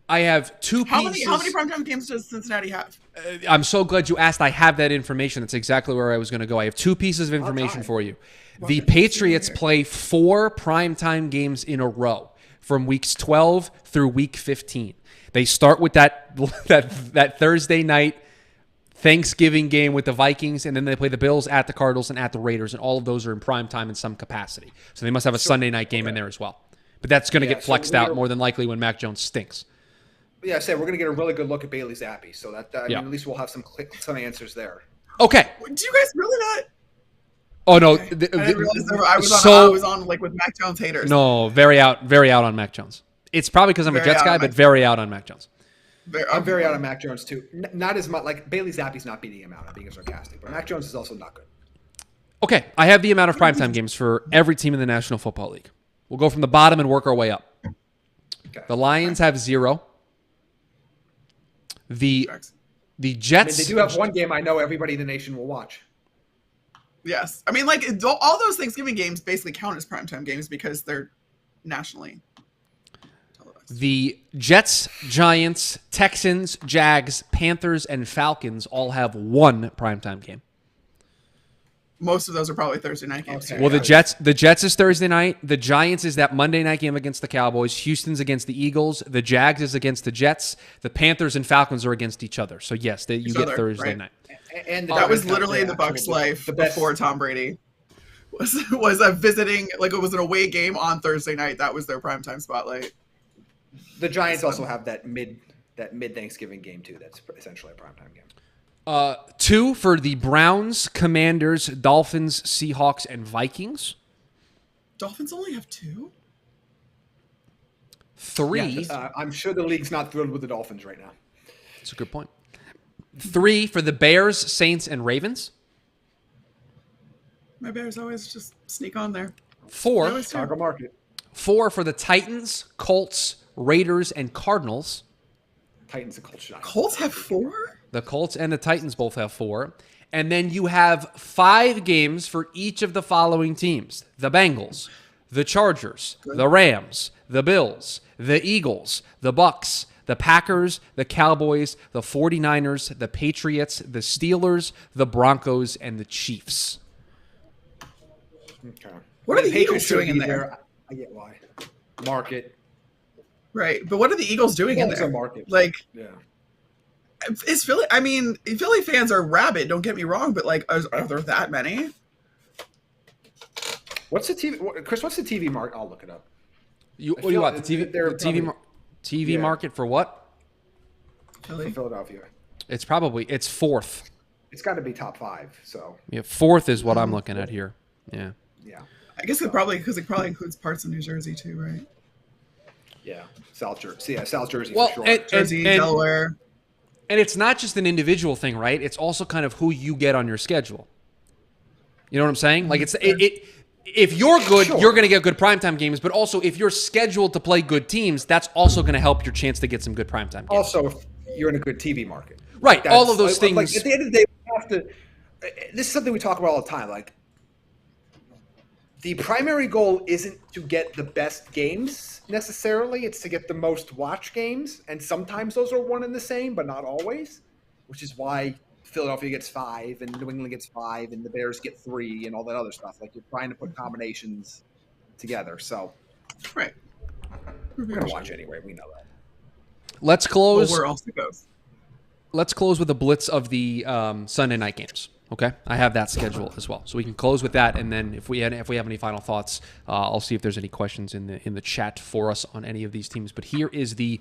I have two pieces. How many primetime games does Cincinnati have? I'm so glad you asked. I have that information. That's exactly where I was going to go. I have two pieces of information for you. The Patriots play 4 primetime games in a row from weeks 12 through week 15. They start with that Thursday night Thanksgiving game with the Vikings, and then they play the Bills at the Cardinals and at the Raiders, and all of those are in prime time in some capacity. So they must have a Sunday night game in there as well. But that's going to get flexed out more than likely when Mac Jones stinks. Yeah, I said we're going to get a really good look at Bailey Zappi, so that at least we'll have some answers there. Okay. Do you guys really not? Oh no! I didn't realize I was on with Mac Jones haters. No, very out on Mac Jones. It's probably because I'm a Jets guy, but very out on Mac Jones. I'm very out on Mac Jones too. Not as much Bailey Zappi's not beating him out. I'm being sarcastic, but Mac Jones is also not good. Okay, I have the amount of primetime games for every team in the National Football League. We'll go from the bottom and work our way up. Okay. The Lions have 0. The Jets. They do have one game I know everybody in the nation will watch. Yes. I mean, all those Thanksgiving games basically count as primetime games because they're nationally televised. The Jets, Giants, Texans, Jags, Panthers, and Falcons all have 1 primetime game. Most of those are probably Thursday night games. Okay. Well, the Jets is Thursday night. The Giants is that Monday night game against the Cowboys. Houston's against the Eagles. The Jags is against the Jets. The Panthers and Falcons are against each other. So yes, you get Thursday night. And that was literally the Bucs' life before Tom Brady was a visiting, it was an away game on Thursday night. That was their primetime spotlight. The Giants also have that mid Thanksgiving game too. That's essentially a primetime game. 2 for the Browns, Commanders, Dolphins, Seahawks, and Vikings. Dolphins only have 2? 3. Yeah, I'm sure the league's not thrilled with the Dolphins right now. That's a good point. 3 for the Bears, Saints, and My Bears always just sneak on there. 4. Chicago market. 4 for the Titans, Colts, Raiders, and Cardinals. Titans and Colts. Colts have 4? The Colts and the Titans both have 4. And then you have 5 games for each of the following teams. The Bengals, the Chargers, the Rams, the Bills, the Eagles, the Bucks, the Packers, the Cowboys, the 49ers, the Patriots, the Steelers, the Broncos, and the Chiefs. Okay. What are the Eagles doing in there? I get why. Market. Right. But what are the Eagles doing in there? Market. Yeah. Is Philly? I mean, Philly fans are rabid. Don't get me wrong, but are there that many? What's the TV? Chris, what's the TV market? I'll look it up. What do you want? The TV market for what? Philly? For Philadelphia. It's 4th. It's got to be top 5. So yeah, 4th is what I'm looking at here. Yeah. Yeah. I guess it probably includes parts of New Jersey too, right? Yeah, South Jersey. Yeah, South Jersey for sure. Jersey, Delaware. And it's not just an individual thing, right? It's also kind of who you get on your schedule. You know what I'm saying? If you're good, you're going to get good primetime games. But also, if you're scheduled to play good teams, that's also going to help your chance to get some good primetime games. Also, if you're in a good TV market. Right. All of those things. Like at the end of the day, we have to. This is something we talk about all the time. Like the primary goal isn't to get the best games necessarily; it's to get the most watch games, and sometimes those are one and the same, but not always. Which is why Philadelphia gets 5, and New England gets 5, and the Bears get 3, and all that other stuff. Like you're trying to put combinations together. So, Right. we're gonna watch anyway. We know that. Let's close. Well, where else it goes? Let's close with a blitz of the Sunday night games. Okay, I have that schedule as well, so we can close with that, and then if we have any final thoughts, I'll see if there's any questions in the chat for us on any of these teams. But here is the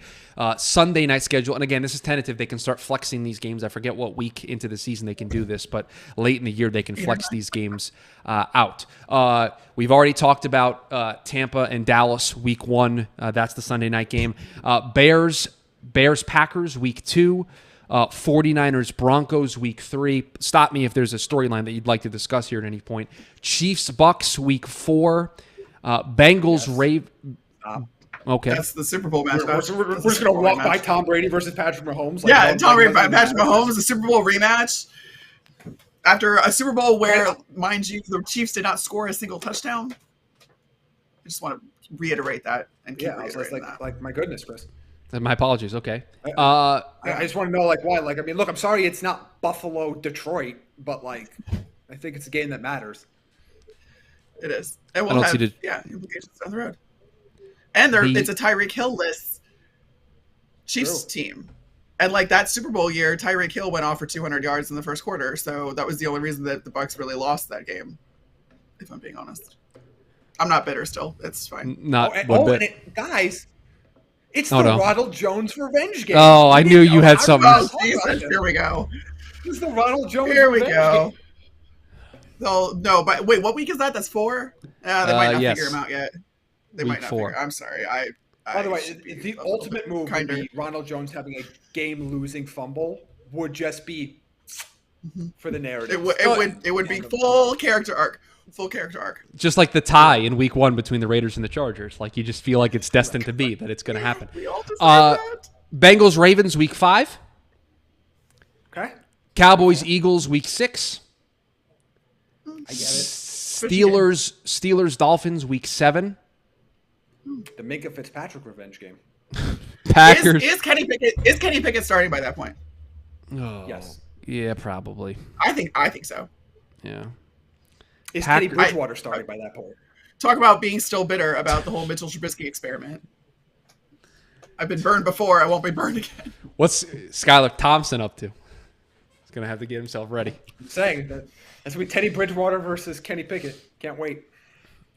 Sunday night schedule, and again, this is tentative. They can start flexing these games. I forget what week into the season they can do this, but late in the year they can flex these games out. We've already talked about Tampa and Dallas week 1. That's the Sunday night game. Bears Packers week 2. 49ers Broncos week 3. Stop me if there's a storyline that you'd like to discuss here at any point. Chiefs Bucks week 4. Bengals Ravens. Okay, That's the Super Bowl match. We're just gonna walk by Tom Brady versus Patrick Mahomes. Tom Brady by Patrick Mahomes, the Super Bowl rematch. After a Super Bowl where, mind you, the Chiefs did not score a single touchdown. I just want to reiterate that and keep reiterating that. Like my goodness, Chris. my apologies. Okay, I just want to know why. Like, I mean, look, I'm sorry it's not Buffalo Detroit, but like, I think it's a game that matters. It is. It will have implications down the road. And it's a Tyreek Hill-less Chiefs team. And like that Super Bowl year, Tyreek Hill went off for 200 yards in the first quarter. So that was the only reason that the Bucs really lost that game, if I'm being honest. I'm not bitter still. It's fine. Guys, it's the Ronald Jones revenge game. Oh, I knew you had something. Oh, Jesus. Here we go. It's the Ronald Jones revenge game. No, but wait, what week is that? That's 4? They might not figure him out yet. They week might not 4. figure. I'm sorry. By the way, the ultimate move would be Ronald Jones having a game-losing fumble would just be for the narrative. It would be full character arc. Full character arc. Just like the tie in week 1 between the Raiders and the Chargers. Like you just feel like it's destined to be, that it's going to happen. We all deserve that. Bengals Ravens week 5. Okay. Cowboys Eagles week 6. I get it. Steelers Dolphins week 7. The Minka Fitzpatrick revenge game. Packers. Is Kenny Pickett starting by that point? Oh, yes. Yeah, probably. I think so. Yeah. Is Teddy Bridgewater starting by that point? Talk about being still bitter about the whole Mitchell Trubisky experiment. I've been burned before. I won't be burned again. What's Skylar Thompson up to? He's going to have to get himself ready. I'm saying that's going to be Teddy Bridgewater versus Kenny Pickett. Can't wait.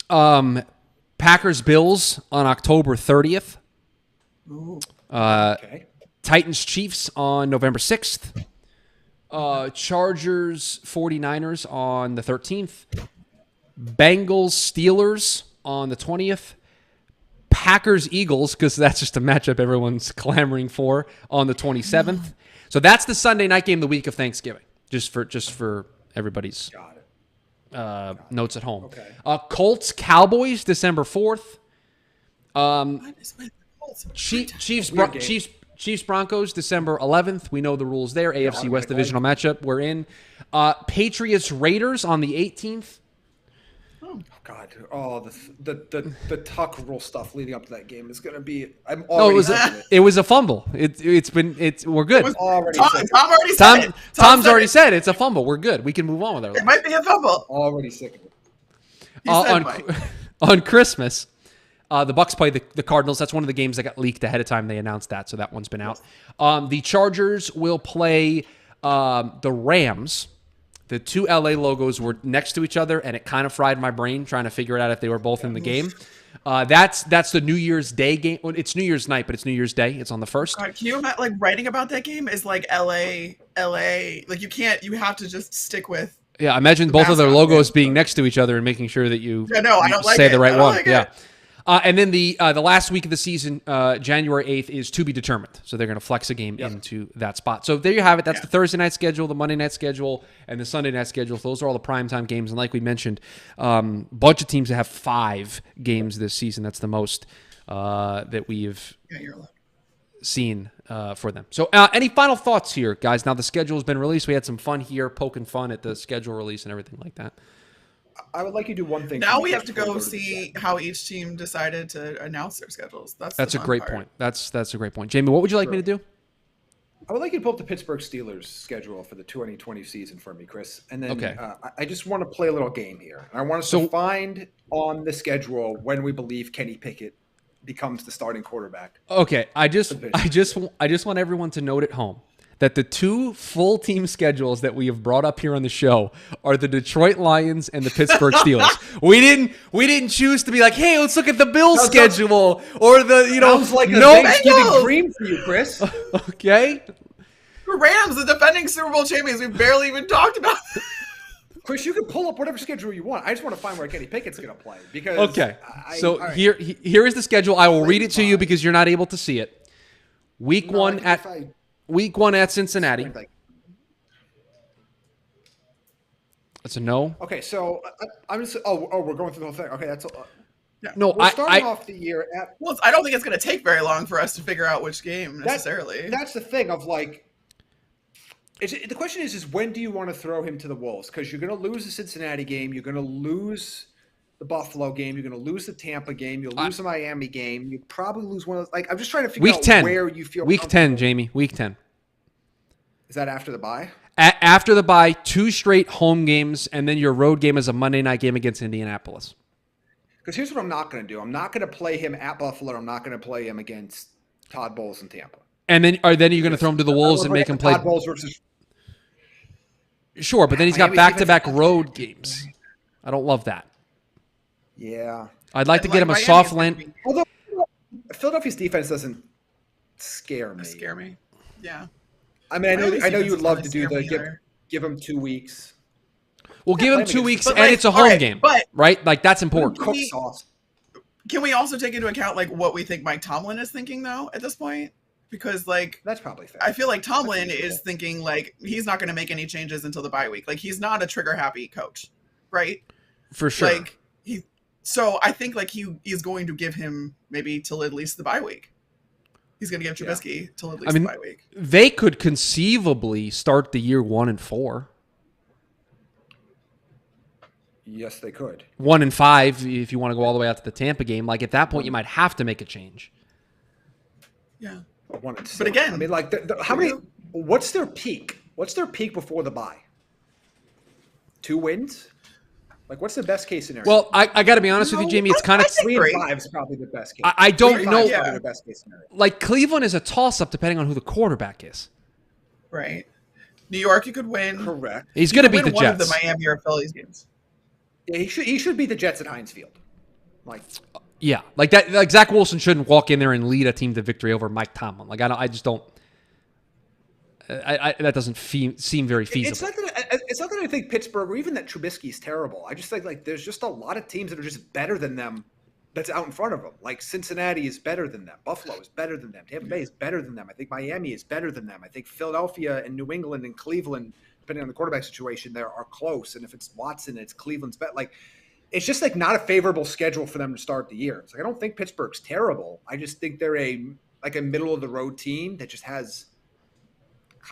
Packers Bills on October 30th. Ooh. Okay. Titans Chiefs on November 6th. Chargers 49ers on the 13th. Bengals Steelers on the 20th. Packers Eagles, because that's just a matchup everyone's clamoring for, on the 27th. So that's the Sunday night game the week of Thanksgiving. Just for everybody's notes at home. Okay. Colts Cowboys December 4th. Chiefs Broncos December 11th. We know the rules there. AFC West divisional matchup we're in. Patriots Raiders on the 18th. Oh God! Oh, the tuck rule stuff leading up to that game is going to be. I'm already. It was a fumble. We're good. Tom's already said it's a fumble. We're good. We can move on with our life. It might be a fumble. Already sick of it. On Christmas, the Bucs play the Cardinals. That's one of the games that got leaked ahead of time. They announced that, so that one's been out. The Chargers will play the Rams. The two LA logos were next to each other, and it kind of fried my brain trying to figure it out if they were both in the game. That's the New Year's Day game. Well, it's New Year's night, but it's New Year's Day. It's on the 1st. God, can you imagine, writing about that game is like LA. Like, you can't. You have to just stick with. Yeah, imagine both of their logos being next to each other and making sure that you I don't like say it. the right one. Like yeah. And then the last week of the season, January 8th, is to be determined. So they're going to flex a game into that spot. So there you have it. That's the Thursday night schedule, the Monday night schedule, and the Sunday night schedule. So those are all the primetime games. And like we mentioned, bunch of teams that have 5 games this season. That's the most that we've seen for them. So any final thoughts here, guys? Now the schedule has been released. We had some fun here, poking fun at the schedule release and everything like that. I would like you to do one thing. Now we have to go see how each team decided to announce their schedules. That's a great point. That's a great point. Jamie, what would you like me to do? I would like you to pull up the Pittsburgh Steelers schedule for the 2020 season for me, Chris. And then I just want to play a little game here. I want us to find on the schedule when we believe Kenny Pickett becomes the starting quarterback. Okay, I just want everyone to note at home that the two full team schedules that we have brought up here on the show are the Detroit Lions and the Pittsburgh Steelers. We didn't choose to be like, hey, let's look at the Bills schedule or the sounds like a Thanksgiving dream for you, Chris. Okay. The Rams, the defending Super Bowl champions, we barely even talked about. Chris, you can pull up whatever schedule you want. I just want to find where Kenny Pickett's going to play because. Okay. Here is the schedule. I will read it to you because you're not able to see it. Week one at Cincinnati. That's a no. Okay, so I'm just. We're going through the whole thing. Okay, that's. Yeah. No, we're starting off the year at. Well, I don't think it's going to take very long for us to figure out which game necessarily. That's the thing of like. The question is when do you want to throw him to the Wolves? Because you're going to lose the Cincinnati game, you're going to lose the Buffalo game, you're going to lose the Tampa game, you'll lose the Miami game, you probably lose one of those. Like I'm just trying to figure out where you feel. Week 10, Jamie. Week 10. Is that after the bye? After the bye, 2 straight home games, and then your road game is a Monday night game against Indianapolis. Because here's what I'm not going to do. I'm not going to play him at Buffalo. I'm not going to play him against Todd Bowles in Tampa. And then you're going to throw him to the Wolves and make him play. Todd Bowles versus. Sure, but then he's got back-to-back road games. I don't love that. Yeah. I'd like to get him a soft land. Although Philadelphia's defense doesn't scare me. Yeah. I mean, I know you would love to do give him 2 weeks. We'll give him 2 weeks, and it's a home game, right? Like, that's important. Can we also take into account, like, what we think Mike Tomlin is thinking, though, at this point? Because, like, that's probably fair. I feel like Tomlin is thinking, like, he's not going to make any changes until the bye week. Like, he's not a trigger-happy coach, right? For sure. Like, so I think, like, he's going to give him maybe till at least the bye week. He's going to give Trubisky till at least the bye week. They could conceivably start the year 1-4. Yes, they could. 1-5 if you want to go all the way out to the Tampa game. Like, at that point, you might have to make a change. Yeah. But again, I mean, like, how many? What's their peak? What's their peak before the bye? 2 wins? Like, what's the best case scenario? Well, I got to be honest with you, Jamie. It's kind of 3-5 is probably the best case. I don't know. Probably the best case scenario. Like, Cleveland is a toss-up depending on who the quarterback is. Right. New York, you could win. Correct. He's going to beat the Jets. One of the Miami or Phillies games. Yeah, he should beat the Jets at Heinz Field. Like. Yeah, like that. Like Zach Wilson shouldn't walk in there and lead a team to victory over Mike Tomlin. Like I just don't. That doesn't seem very feasible. It's not that I think Pittsburgh or even that Trubisky is terrible. I just think like there's just a lot of teams that are just better than them. That's out in front of them. Like Cincinnati is better than them. Buffalo is better than them. Tampa Bay is better than them. I think Miami is better than them. I think Philadelphia and New England and Cleveland, depending on the quarterback situation, there are close. And if it's Watson, it's Cleveland's bet. Like. It's just like not a favorable schedule for them to start the year. It's like I don't think Pittsburgh's terrible. I just think they're a middle of the road team that just has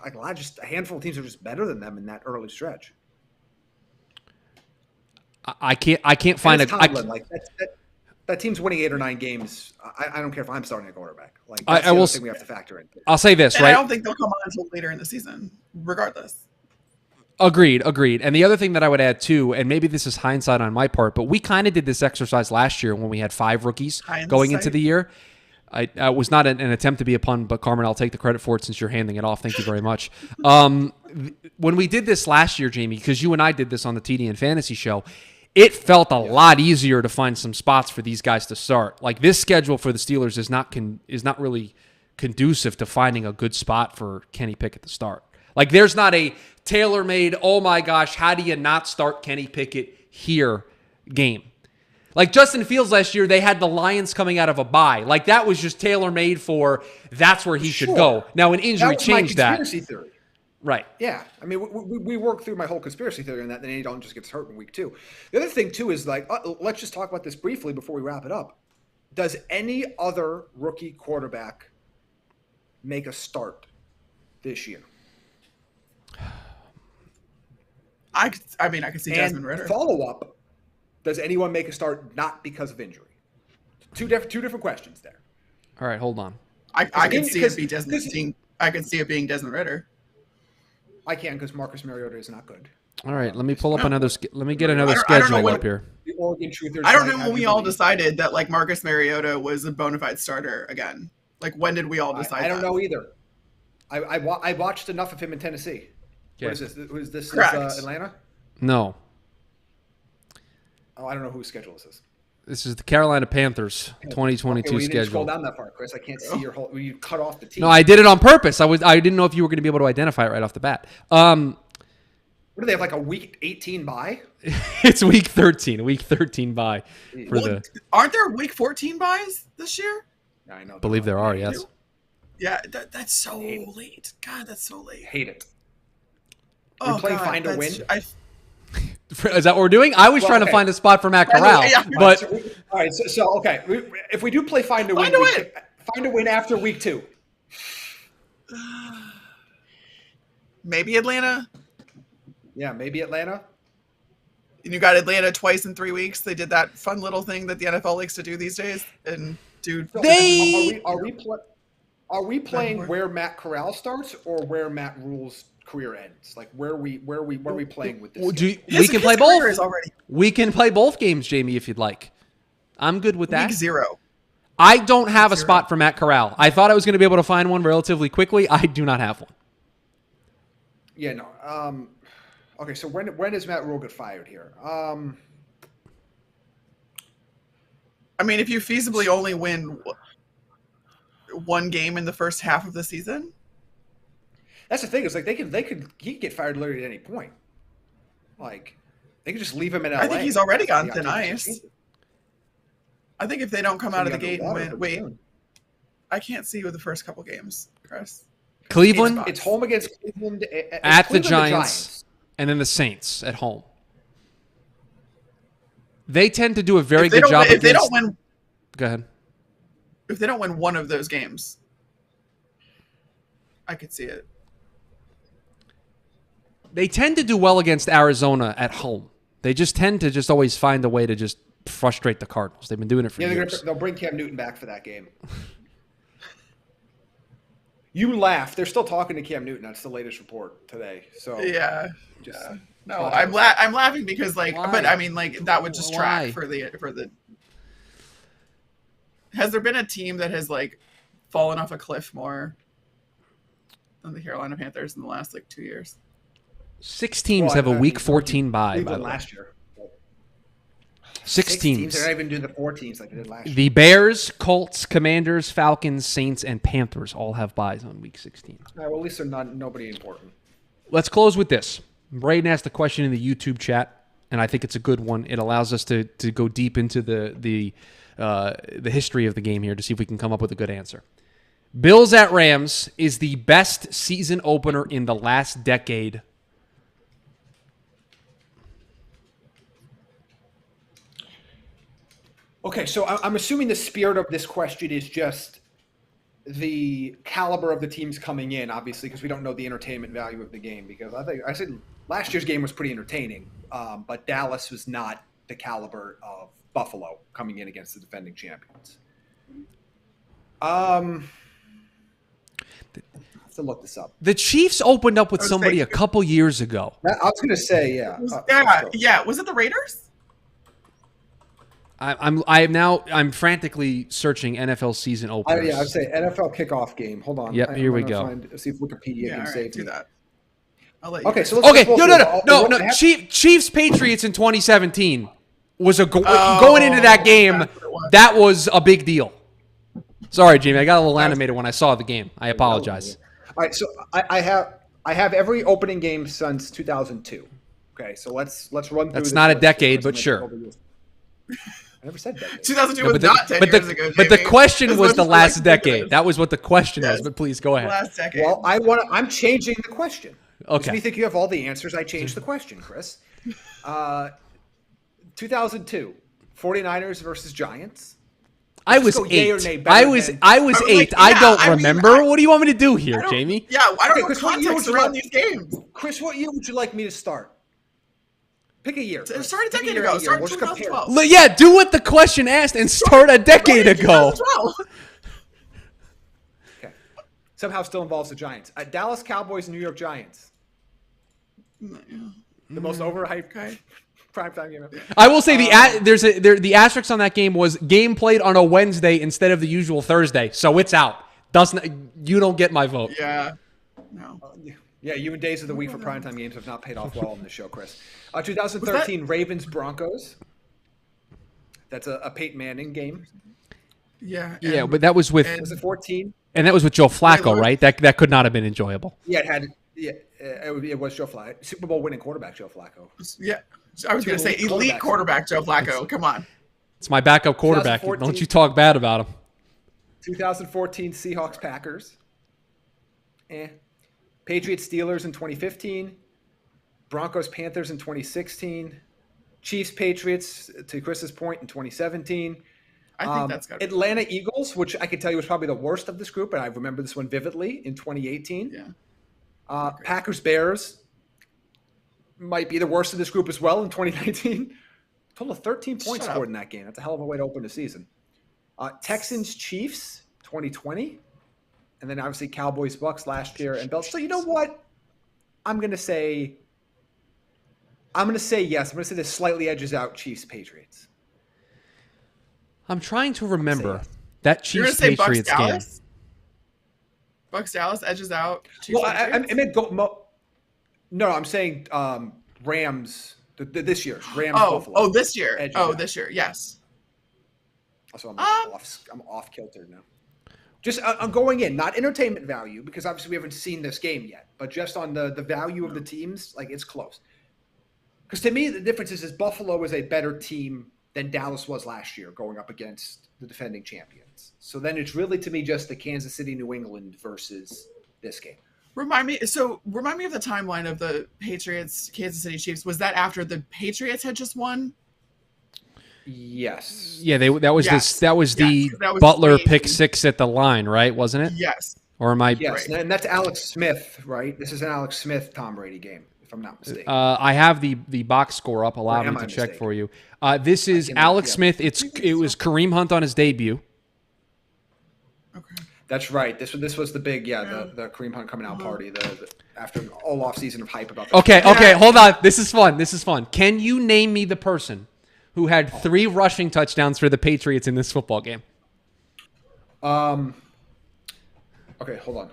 like a handful of teams that are just better than them in that early stretch. I can't find that team's winning 8 or 9 games. I don't care if I'm starting a quarterback. Like that's the other thing we have to factor in. I'll say this, and right? I don't think they'll come on until later in the season, regardless. Agreed. And the other thing that I would add too, and maybe this is hindsight on my part, but we kind of did this exercise last year when we had 5 rookies going into the year. I was not an attempt to be a pun, but Carmen, I'll take the credit for it since you're handing it off. Thank you very much. When we did this last year, Jamie, because you and I did this on the TD and Fantasy show, it felt a lot easier to find some spots for these guys to start. Like this schedule for the Steelers is not really conducive to finding a good spot for Kenny Pickett to start. Like there's not a tailor-made, oh my gosh, how do you not start Kenny Pickett here game? Like Justin Fields last year, they had the Lions coming out of a bye. Like that was just tailor-made for that's where he should go. Now an injury changed that. Conspiracy theory. Right. Yeah. I mean, we worked through my whole conspiracy theory on that, then Andy Dalton just gets hurt in week 2. The other thing, too, is like, let's just talk about this briefly before we wrap it up. Does any other rookie quarterback make a start this year? I could see Desmond Ridder. Follow up: does anyone make a start not because of injury? Two different questions there. All right, hold on. I could see it be Desmond. I could see it being Desmond Ridder. I can because Marcus Mariota is not good. All right, let me pull up another. Let me get another schedule up here. The Oregon Truthers. I don't know when we all decided that like Marcus Mariota was a bona fide starter again. Like when did we all decide? I don't know either. I watched enough of him in Tennessee. Okay. What is this? Was this Atlanta? No. Oh, I don't know whose schedule this is. This is the Carolina Panthers 2022 you schedule. didn't scroll down that far, Chris. I can't see your whole. You cut off the team. No, I did it on purpose. I didn't know if you were going to be able to identify it right off the bat. What do they have, like a week 18 bye? It's week 13. Week 13 bye. Aren't there week 14 buys this year? Yeah, I know. I believe there are, yes. Yeah, that's so late. God, that's so late. Hate it. Oh, We're playing Find a Win? Is that what we're doing? I was trying to find a spot for Matt Corral. But all right, so okay. If we do play Find a Win, Find a Win after week 2. Maybe Atlanta. Yeah, maybe Atlanta. And you got Atlanta twice in 3 weeks. They did that fun little thing that the NFL likes to do these days. And dude, are we playing where Matt Corral starts or where Matt Rule's career ends? Like where are we playing with this? We can play both. We can play both games, Jamie, if you'd like. I'm good with that. Week 0. I don't have a spot for Matt Corral. I thought I was going to be able to find one relatively quickly. I do not have one. Yeah, no. Okay, so when does Matt Rule get fired here? I mean, if you feasibly only win one game in the first half of the season, that's the thing. It's like he could get fired literally at any point. Like they could just leave him in LA. I think he's already on thin ice. I think if they don't come out of the gate and win, I can't see you with the first couple games, Chris. Cleveland. It's home against Cleveland at Cleveland, the Giants, and then the Saints at home. They tend to do a very good job. If they don't win, go ahead. If they don't win one of those games, I could see it. They tend to do well against Arizona at home. They just tend to just always find a way to just frustrate the Cardinals. They've been doing it for years. They'll bring Cam Newton back for that game. You laugh. They're still talking to Cam Newton. That's the latest report today. So yeah. No, I'm laughing because Why? But I mean that would just track for the. Has there been a team that has fallen off a cliff more than the Carolina Panthers in the last 2 years? 6 teams have a week 14 bye. By the way. Last year. 6 teams. They're not even doing the 4 teams like they did last year. The Bears, Colts, Commanders, Falcons, Saints, and Panthers all have byes on week 16. Well, at least they're nobody important. Let's close with this. Braden asked a question in the YouTube chat, and I think it's a good one. It allows us to go deep into the history of the game here to see if we can come up with a good answer. Bills at Rams is the best season opener in the last decade. Okay, so I'm assuming the spirit of this question is just the caliber of the teams coming in, obviously, because we don't know the entertainment value of the game. Because I said last year's game was pretty entertaining, but Dallas was not the caliber of Buffalo coming in against the defending champions. I have to look this up. The Chiefs opened up with somebody a couple years ago. I was going to say, yeah. Yeah. Was it the Raiders? I'm frantically searching NFL season openers. I'd say NFL kickoff game. Hold on. Yep, here we go. See if Wikipedia can save do me. That. I'll let okay, you so let's no. Chiefs Patriots in 2017 was going into that game. That was a big deal. Sorry, Jamie, I got a little animated when I saw the game. I apologize. All right, so I have every opening game since 2002. Okay, so let's run through. That's not a decade, but sure. I never said decade. 2002 was not 10 years ago, but the question was the last decade. That was what the question was, but please go ahead. Last decade. Well, I'm changing the question. Okay. You think you have all the answers? I changed the question, Chris. 2002, 49ers versus Giants. I was go yay or 8. nay better than- I was 8. like, I yeah, don't I mean, remember. What do you want me to do here, Jamie? Yeah, I don't Okay, know Chris, what year context would you around like- these games. Chris, what year would you like me to start? Pick a year. Chris. Start a Pick decade year, ago. a year. Start We'll just compare. 2012. Yeah, do what the question asked and start a decade ago. 2012. Okay. Somehow still involves the Giants. Dallas Cowboys and New York Giants. The most overhyped primetime game ever. I will say the asterisk on that game was game played on a Wednesday instead of the usual Thursday, so it's out. You don't get my vote. Yeah. No. Yeah, you and days of the week for primetime games have not paid off well on the show, Chris. 2013 Ravens Broncos. That's a Peyton Manning game. Yeah. Yeah, but that was with Was it 14? and that was with Joe Flacco, right? That could not have been enjoyable. Yeah, it was Joe Flacco. Super Bowl winning quarterback Joe Flacco. Yeah. I was going to say elite quarterback Joe Flacco. Come on. It's my backup quarterback. 2014. Don't you talk bad about him. 2014 Seahawks Packers. Patriots Steelers in 2015. Broncos Panthers in 2016. Chiefs Patriots, to Chris's point, in 2017. I think that's got to be Atlanta Eagles, which I can tell you was probably the worst of this group, and I remember this one vividly, in 2018. Yeah. Packers Bears might be the worst of this group as well in 2019. Total of 13 points scored in that game. That's a hell of a way to open the season. Texans Chiefs 2020. And then obviously Cowboys Bucks last year and Belts. So you know what? I'm gonna say yes. I'm gonna say this slightly edges out Chiefs Patriots. I'm trying to remember that You're Chiefs going to say Bucks Patriots game. Dallas? Bucks Dallas edges out Chiefs Well, I Patriots? meant no. I'm saying Rams this year. Rams. Buffalo. Oh, this year. Edges Oh, out. this year. Yes. So I'm off kilter now. Just I'm going in, not entertainment value, because obviously we haven't seen this game yet, but just on the value of the teams, like it's close. Because to me, the difference is Buffalo is a better team than Dallas was last year going up against the defending champions. So then it's really, to me, just the Kansas City, New England versus this game. Remind me of the timeline of the Patriots, Kansas City Chiefs. Was that after the Patriots had just won? Yes. Yeah, that was the Butler pick 6 at the line, right? Wasn't it? Yes. Or am I? Yes, and that's Alex Smith, right? This is an Alex Smith Tom Brady game, if I'm not mistaken. I have the box score up. Allow me to check for you. This is Alex Smith. It was Kareem Hunt on his debut. Okay. That's right. This was the big the Kareem Hunt coming out party after all off season of hype about. Okay, hold on. This is fun. Can you name me the person who had 3 rushing touchdowns for the Patriots in this football game? Okay, hold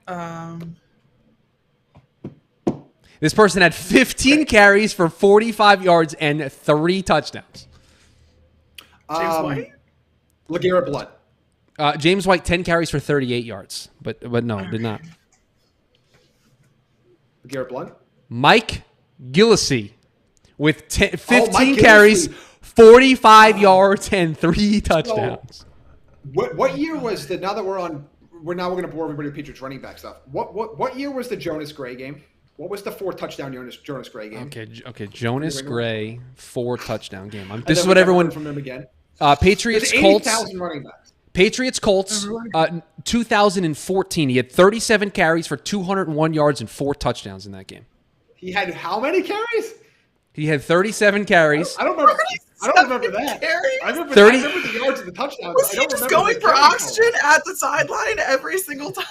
on. This person had 15 carries for 45 yards and 3 touchdowns. James White? LeGarrette Blount. James White, 10 carries for 38 yards. But no, did not. LeGarrette Blount? Mike Gillislee with 15 Mike carries, Gillislee. 45 yards, and 3 touchdowns. What year was the? Now that we're going to bore everybody with Patriots running back stuff. What year was the Jonas Gray game? What was the 4 touchdown Jonas Gray game? Okay. Jonas Gray 4 touchdown game. And This is then what we everyone. heard from him again. Patriots There's Colts. 80,000 running backs. Patriots Colts. 2014. He had 37 carries for 201 yards and 4 touchdowns in that game. He had how many carries? He had 37 carries. I don't remember that. Carries? I remember 30 the yards of the touchdowns. Was I he don't just remember going the for carry oxygen at the sideline every single time?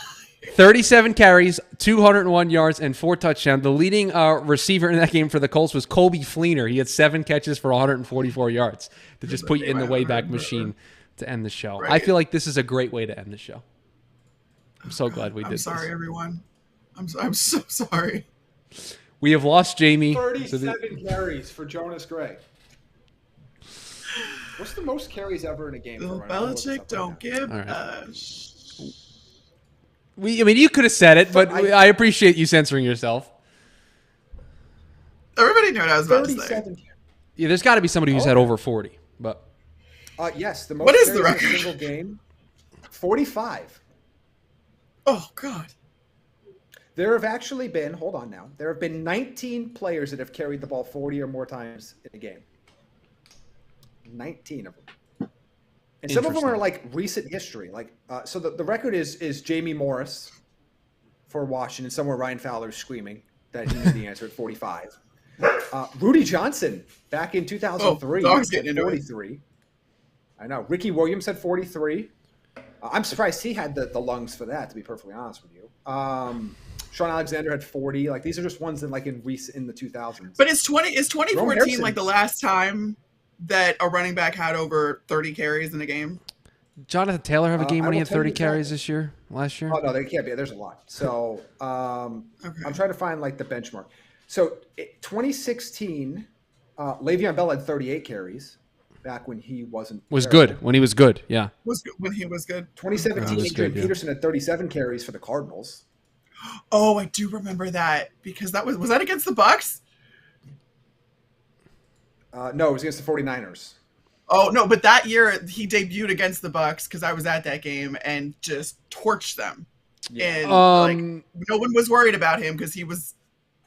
37 carries, 201 yards, and 4 touchdowns. The leading receiver in that game for the Colts was Colby Fleener. He had 7 catches for 144 yards to just put you in the Wayback Machine to end the show. Right. I feel like this is a great way to end the show. I'm so glad we did I'm sorry, this. everyone. I'm so sorry. We have lost Jamie. 37 carries for Jonas Gray. What's the most carries ever in a game? Bill for running? Belichick don't give All right. a you could have said it, but I appreciate you censoring yourself. Everybody knew what I was about to say. 37. Yeah, there's got to be somebody who's had over 40. But Yes, the most What is the carries in a record? single game. 45. Oh, God. There have actually been, hold on now, there have been 19 players that have carried the ball 40 or more times in a game. 19 of them. And some of them are like recent history. Like, so the record is Jamie Morris for Washington. Somewhere Ryan Fowler's screaming that he knew the answer at 45. Rudy Johnson back in 2003 had 43. I know. Ricky Williams had 43. I'm surprised he had the lungs for that, to be perfectly honest with you. Sean Alexander had 40. Like, these are just ones that like in the 2000s. But is 2014 like the last time that a running back had over 30 carries in a game? Jonathan Taylor have a game when he had 30 carries last year? Oh, no, they can't be. There's a lot. So I'm trying to find like the benchmark. So 2016, Le'Veon Bell had 38 carries back when he wasn't. Was good. When he was good, yeah. When he was good. 2017, Adrian Peterson had 37 carries for the Cardinals. Oh, I do remember that because that was that against the Bucks? No, it was against the 49ers. Oh, no, but that year he debuted against the Bucks because I was at that game and just torched them. Yeah. And no one was worried about him because he was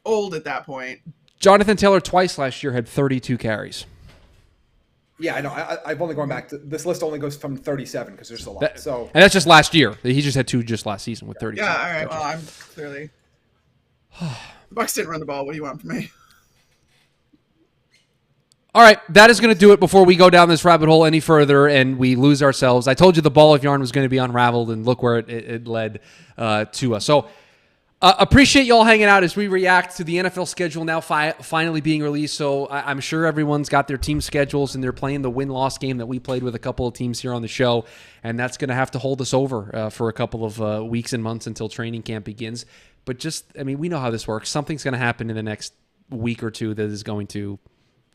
old at that point. Jonathan Taylor twice last year had 32 carries. Yeah, I know. I've only gone back to this list. Only goes from 37 because there's a lot. And that's just last year. He just had 2 just last season with 32. Yeah, all right. Well, I'm clearly the Bucks didn't run the ball. What do you want from me? All right, that is going to do it before we go down this rabbit hole any further and we lose ourselves. I told you the ball of yarn was going to be unraveled, and look where it led to us. So appreciate y'all hanging out as we react to the NFL schedule now finally being released. So I'm sure everyone's got their team schedules, and they're playing the win-loss game that we played with a couple of teams here on the show, and that's going to have to hold us over for a couple of weeks and months until training camp begins. But we know how this works. Something's going to happen in the next week or two that is going to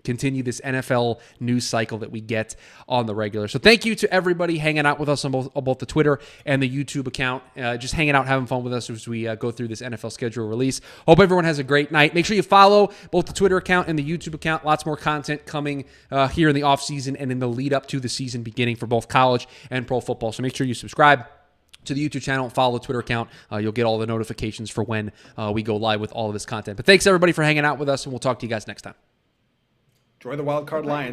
continue this NFL news cycle that we get on the regular. So thank you to everybody hanging out with us on both the Twitter and the YouTube account. Just hanging out, having fun with us as we go through this NFL schedule release. Hope everyone has a great night. Make sure you follow both the Twitter account and the YouTube account. Lots more content coming here in the offseason and in the lead up to the season beginning for both college and pro football. So make sure you subscribe to the YouTube channel and follow the Twitter account. You'll get all the notifications for when we go live with all of this content. But thanks everybody for hanging out with us, and we'll talk to you guys next time. Enjoy the Wild Card Lions.